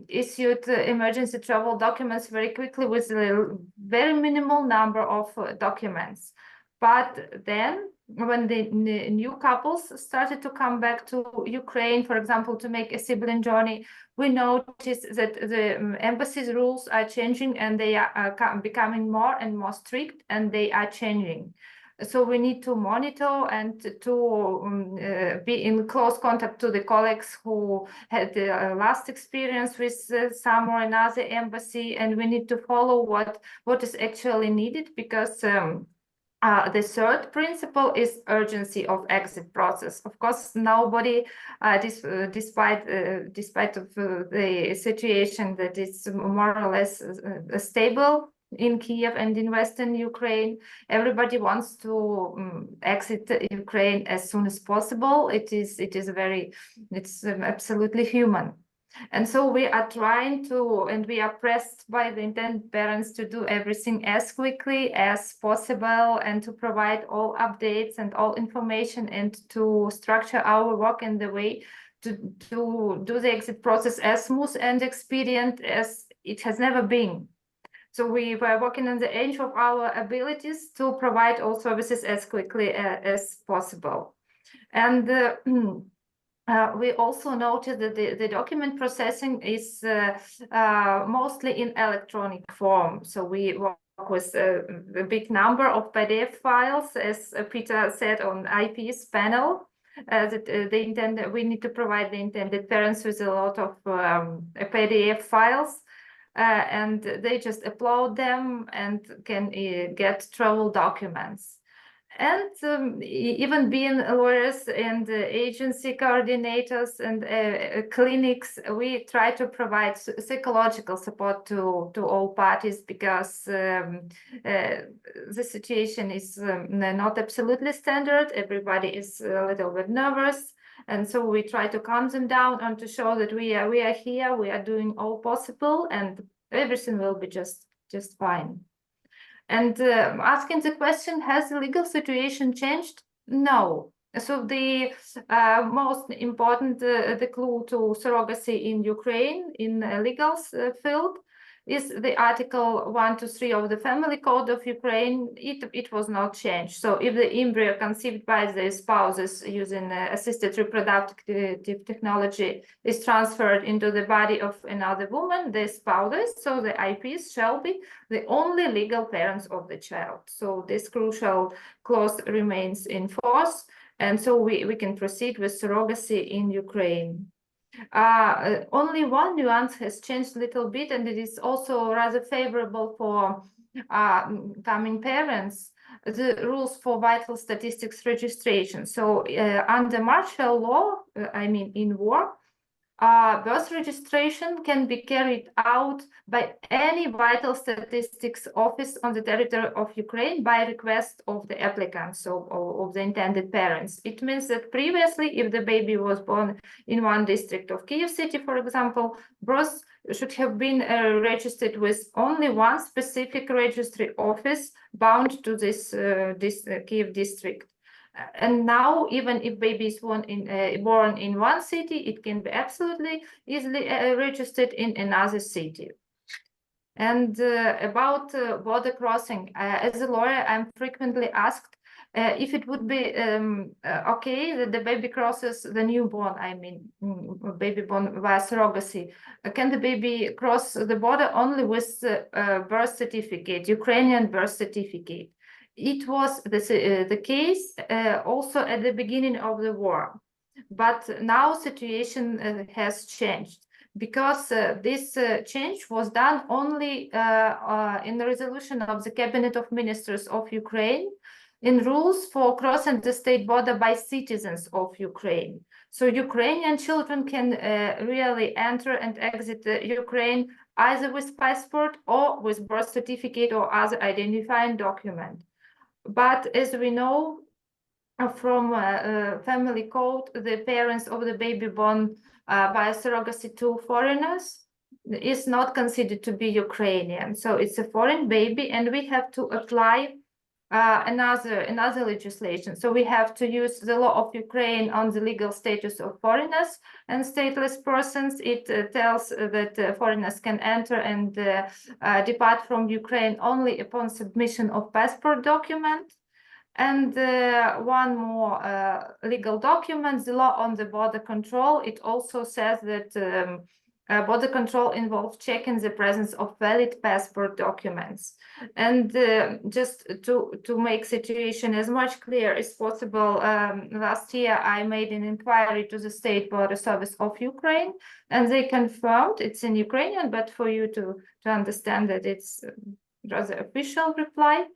[SPEAKER 8] issued emergency travel documents very quickly with a very minimal number of documents. But then when the new couples started to come back to Ukraine, for example, to make a sibling journey, we noticed that the embassy's rules are changing, and they are becoming more and more strict, and they are changing. So we need to monitor and to be in close contact to the colleagues who had the last experience with some or another embassy, and we need to follow what is actually needed, because the third principle is urgency of exit process. Of course, nobody, despite of the situation that is more or less stable in Kiev and in Western Ukraine, everybody wants to exit Ukraine as soon as possible. It's absolutely human. And so we are trying to, and we are pressed by the intended parents to do everything as quickly as possible, and to provide all updates and all information, and to structure our work in the way to do the exit process as smooth and expedient as it has never been. So we were working on the edge of our abilities to provide all services as quickly as possible. And We also noticed that the document processing is mostly in electronic form. So we work with a big number of PDF files, as Peter said, on IP's panel. We need to provide the intended parents with a lot of PDF files, and they just upload them and can get travel documents. And even being lawyers and agency coordinators and clinics, we try to provide psychological support to all parties, because the situation is not absolutely standard. Everybody is a little bit nervous. And so we try to calm them down and to show that we are here, we are doing all possible, and everything will be just fine. And asking the question, has the legal situation changed? No. So the most important the clue to surrogacy in Ukraine in the legal field is the Article 123 of the Family Code of Ukraine. It was not changed. So if the embryo conceived by the spouses using assisted reproductive technology is transferred into the body of another woman, the spouses, so the IPs, shall be the only legal parents of the child. So this crucial clause remains in force, and so we can proceed with surrogacy in Ukraine. Only one nuance has changed a little bit, and it is also rather favorable for coming parents: the rules for vital statistics registration. So under martial law, I mean in war, birth registration can be carried out by any vital statistics office on the territory of Ukraine by request of the applicant, so of the intended parents. It means that previously, if the baby was born in one district of Kyiv city, for example, birth should have been registered with only one specific registry office bound to this Kyiv district. And now, even if baby is born in one city, it can be absolutely easily registered in another city. And about border crossing, as a lawyer, I'm frequently asked if it would be okay that the baby crosses the newborn, I mean, baby born via surrogacy. Can the baby cross the border only with birth certificate, Ukrainian birth certificate? It was the case also at the beginning of the war, but now situation has changed, because this change was done only in the resolution of the Cabinet of Ministers of Ukraine in rules for crossing the state border by citizens of Ukraine. So Ukrainian children can really enter and exit Ukraine either with passport or with birth certificate or other identifying document. But as we know from family code, the parents of the baby born by surrogacy to foreigners is not considered to be Ukrainian. So it's a foreign baby, and we have to apply another legislation. So we have to use the law of Ukraine on the legal status of foreigners and stateless persons. It tells that foreigners can enter and depart from Ukraine only upon submission of passport document. And one more legal document, the law on the border control. It also says that border control involves checking the presence of valid passport documents. And just to make situation as much clear as possible, last year I made an inquiry to the State Border Service of Ukraine, and they confirmed it's in Ukrainian, but for you to understand that it's rather official reply.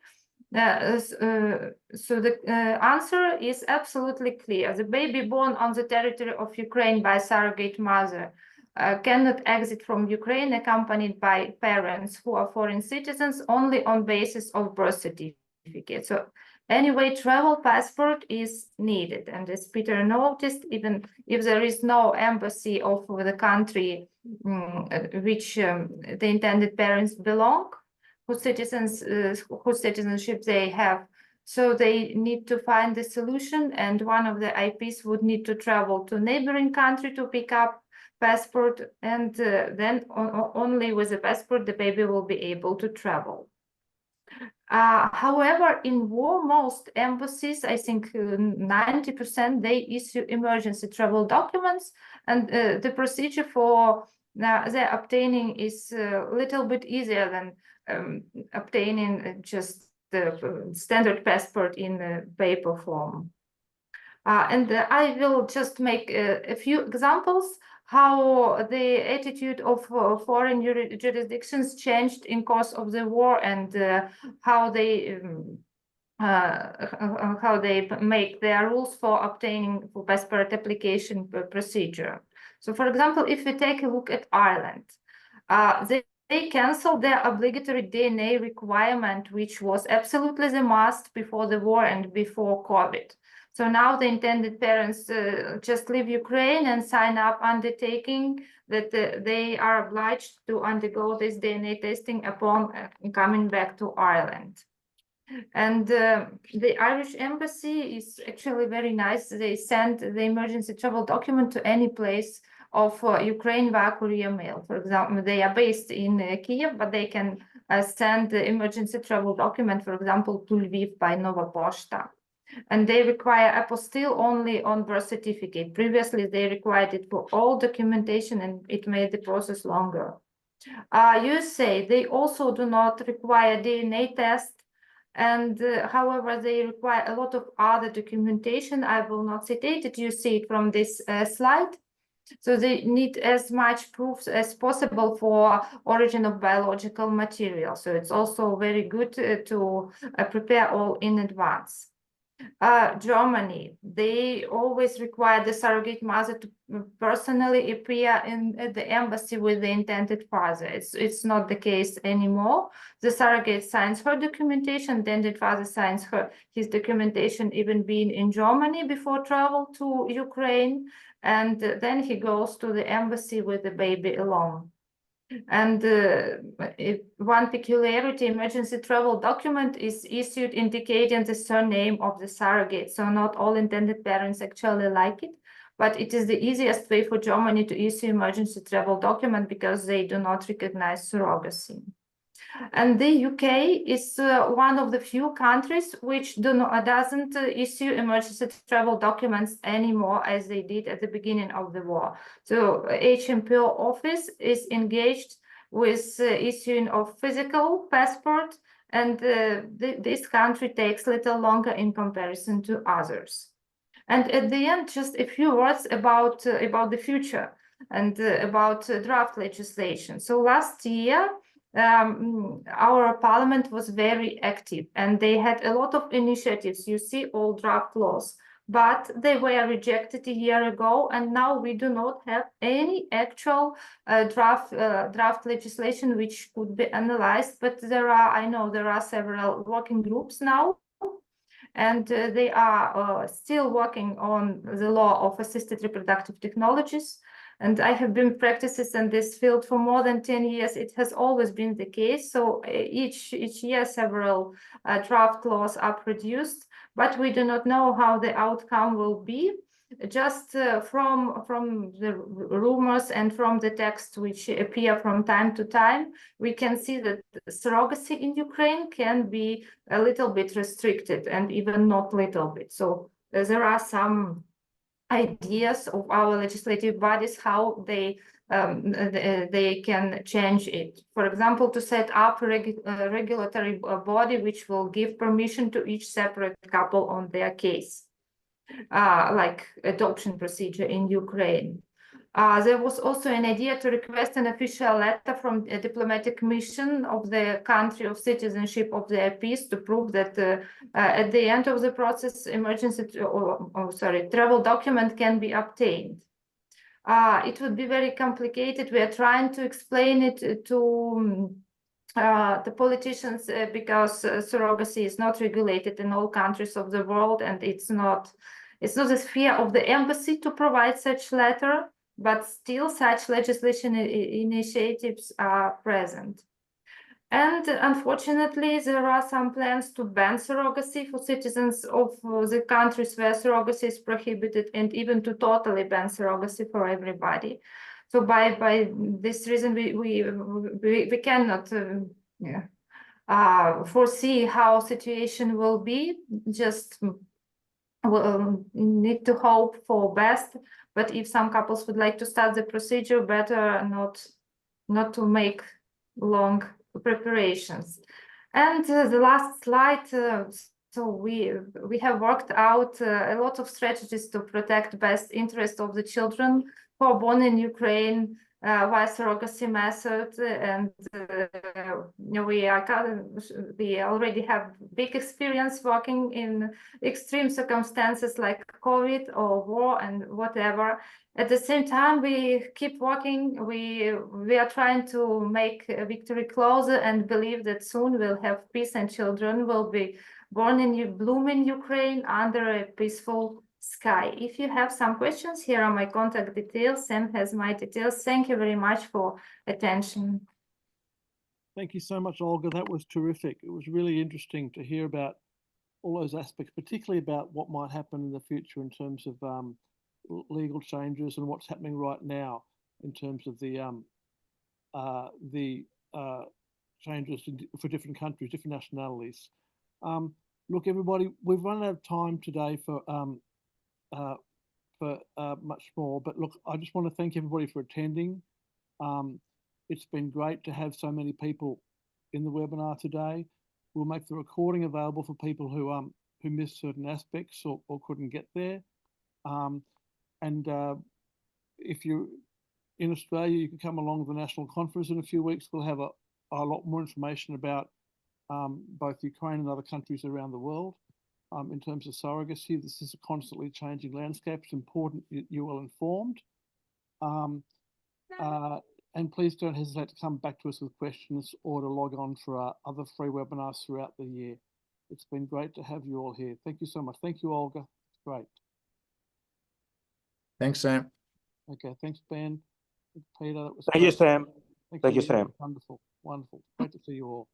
[SPEAKER 8] So the answer is absolutely clear. The baby born on the territory of Ukraine by surrogate mother cannot exit from Ukraine accompanied by parents who are foreign citizens only on basis of birth certificate. So anyway, travel passport is needed. And as Peter noticed, even if there is no embassy of the country which the intended parents belong, whose citizenship they have, so they need to find the solution, and one of the IPs would need to travel to neighboring country to pick up passport, and then only with the passport the baby will be able to travel. However, in war, most embassies, I think 90%, they issue emergency travel documents, and the procedure for their obtaining is a little bit easier than obtaining just the standard passport in the paper form. And I will just make a few examples how the attitude of foreign jurisdictions changed in course of the war, and how they make their rules for obtaining for passport application procedure. So, for example, if we take a look at Ireland, they canceled their obligatory DNA requirement, which was absolutely the must before the war and before COVID. So now the intended parents just leave Ukraine and sign up undertaking that they are obliged to undergo this DNA testing upon coming back to Ireland. And the Irish embassy is actually very nice. They send the emergency travel document to any place of Ukraine via courier mail. For example, they are based in Kiev, but they can send the emergency travel document, for example, to Lviv by Nova Poshta. And they require apostille only on birth certificate. Previously, they required it for all documentation, and it made the process longer. USA, they also do not require DNA test, and however, they require a lot of other documentation. I will not citate it. You see it from this slide. So they need as much proofs as possible for origin of biological material. So it's also very good to prepare all in advance. Germany, they always require the surrogate mother to personally appear at the embassy with the intended father. It's not the case anymore. The surrogate signs her documentation, the intended father signs his documentation, even being in Germany before travel to Ukraine, and then he goes to the embassy with the baby alone. And one peculiarity, emergency travel document is issued indicating the surname of the surrogate. So not all intended parents actually like it, but it is the easiest way for Germany to issue emergency travel document because they do not recognize surrogacy. And the UK is one of the few countries which doesn't issue emergency travel documents anymore as they did at the beginning of the war. So HMPO office is engaged with issuing of physical passport, and this country takes little longer in comparison to others. And at the end, just a few words about the future and about draft legislation. So last year, our parliament was very active, and they had a lot of initiatives. You see all draft laws, but they were rejected a year ago, and now we do not have any actual draft legislation which could be analyzed. But I know there are several working groups now, and they are still working on the law of assisted reproductive technologies. And I have been practicing in this field for more than 10 years. It has always been the case. So each year, several draft laws are produced, but we do not know how the outcome will be. Just from the rumors and from the text which appear from time to time, we can see that surrogacy in Ukraine can be a little bit restricted, and even not little bit. So there are some ideas of our legislative bodies how they can change it. For example, to set up a regulatory body which will give permission to each separate couple on their case, like adoption procedure in Ukraine. There was also an idea to request an official letter from a diplomatic mission of the country of citizenship of the IPs to prove that at the end of the process, travel document can be obtained. It would be very complicated. We are trying to explain it to the politicians because surrogacy is not regulated in all countries of the world, and it's not the sphere of the embassy to provide such letter. But still such legislation initiatives are present. And unfortunately, there are some plans to ban surrogacy for citizens of the countries where surrogacy is prohibited, and even to totally ban surrogacy for everybody. So by this reason, we cannot foresee how situation will be. Just need to hope for best. But if some couples would like to start the procedure, better not to make long preparations. And the last slide. So we have worked out a lot of strategies to protect best interest of the children who are born in Ukraine via surrogacy method, and we already have big experience working in extreme circumstances like COVID or war and whatever. At the same time, we keep working. We are trying to make victory closer and believe that soon we'll have peace and children will be born in bloom in Ukraine under a peaceful sky. If you have some questions, here are my contact details. Sam has my details. Thank you very much for attention.
[SPEAKER 2] Thank you so much, Olga. That was terrific. It was really interesting to hear about all those aspects, particularly about what might happen in the future in terms of legal changes and what's happening right now in terms of the changes for different countries, different nationalities. Look, everybody, we've run out of time today for much more, but look, I just want to thank everybody for attending. It's been great to have so many people in the webinar today. We'll make the recording available for people who missed certain aspects or couldn't get there. If you're in Australia, you can come along to the national conference in a few weeks. We'll have a lot more information about both Ukraine and other countries around the world. In terms of surrogacy, this is a constantly changing landscape. It's important you're well informed. And please don't hesitate to come back to us with questions or to log on for our other free webinars throughout the year. It's been great to have you all here. Thank you so much. Thank you, Olga. It's great.
[SPEAKER 1] Thanks, Sam.
[SPEAKER 2] Okay, thanks, Ben. Peter, that was
[SPEAKER 6] Thank you,
[SPEAKER 2] great.
[SPEAKER 6] Sam. Thank you,
[SPEAKER 2] Sam.
[SPEAKER 6] Sam.
[SPEAKER 2] Wonderful, wonderful. Great to see you all.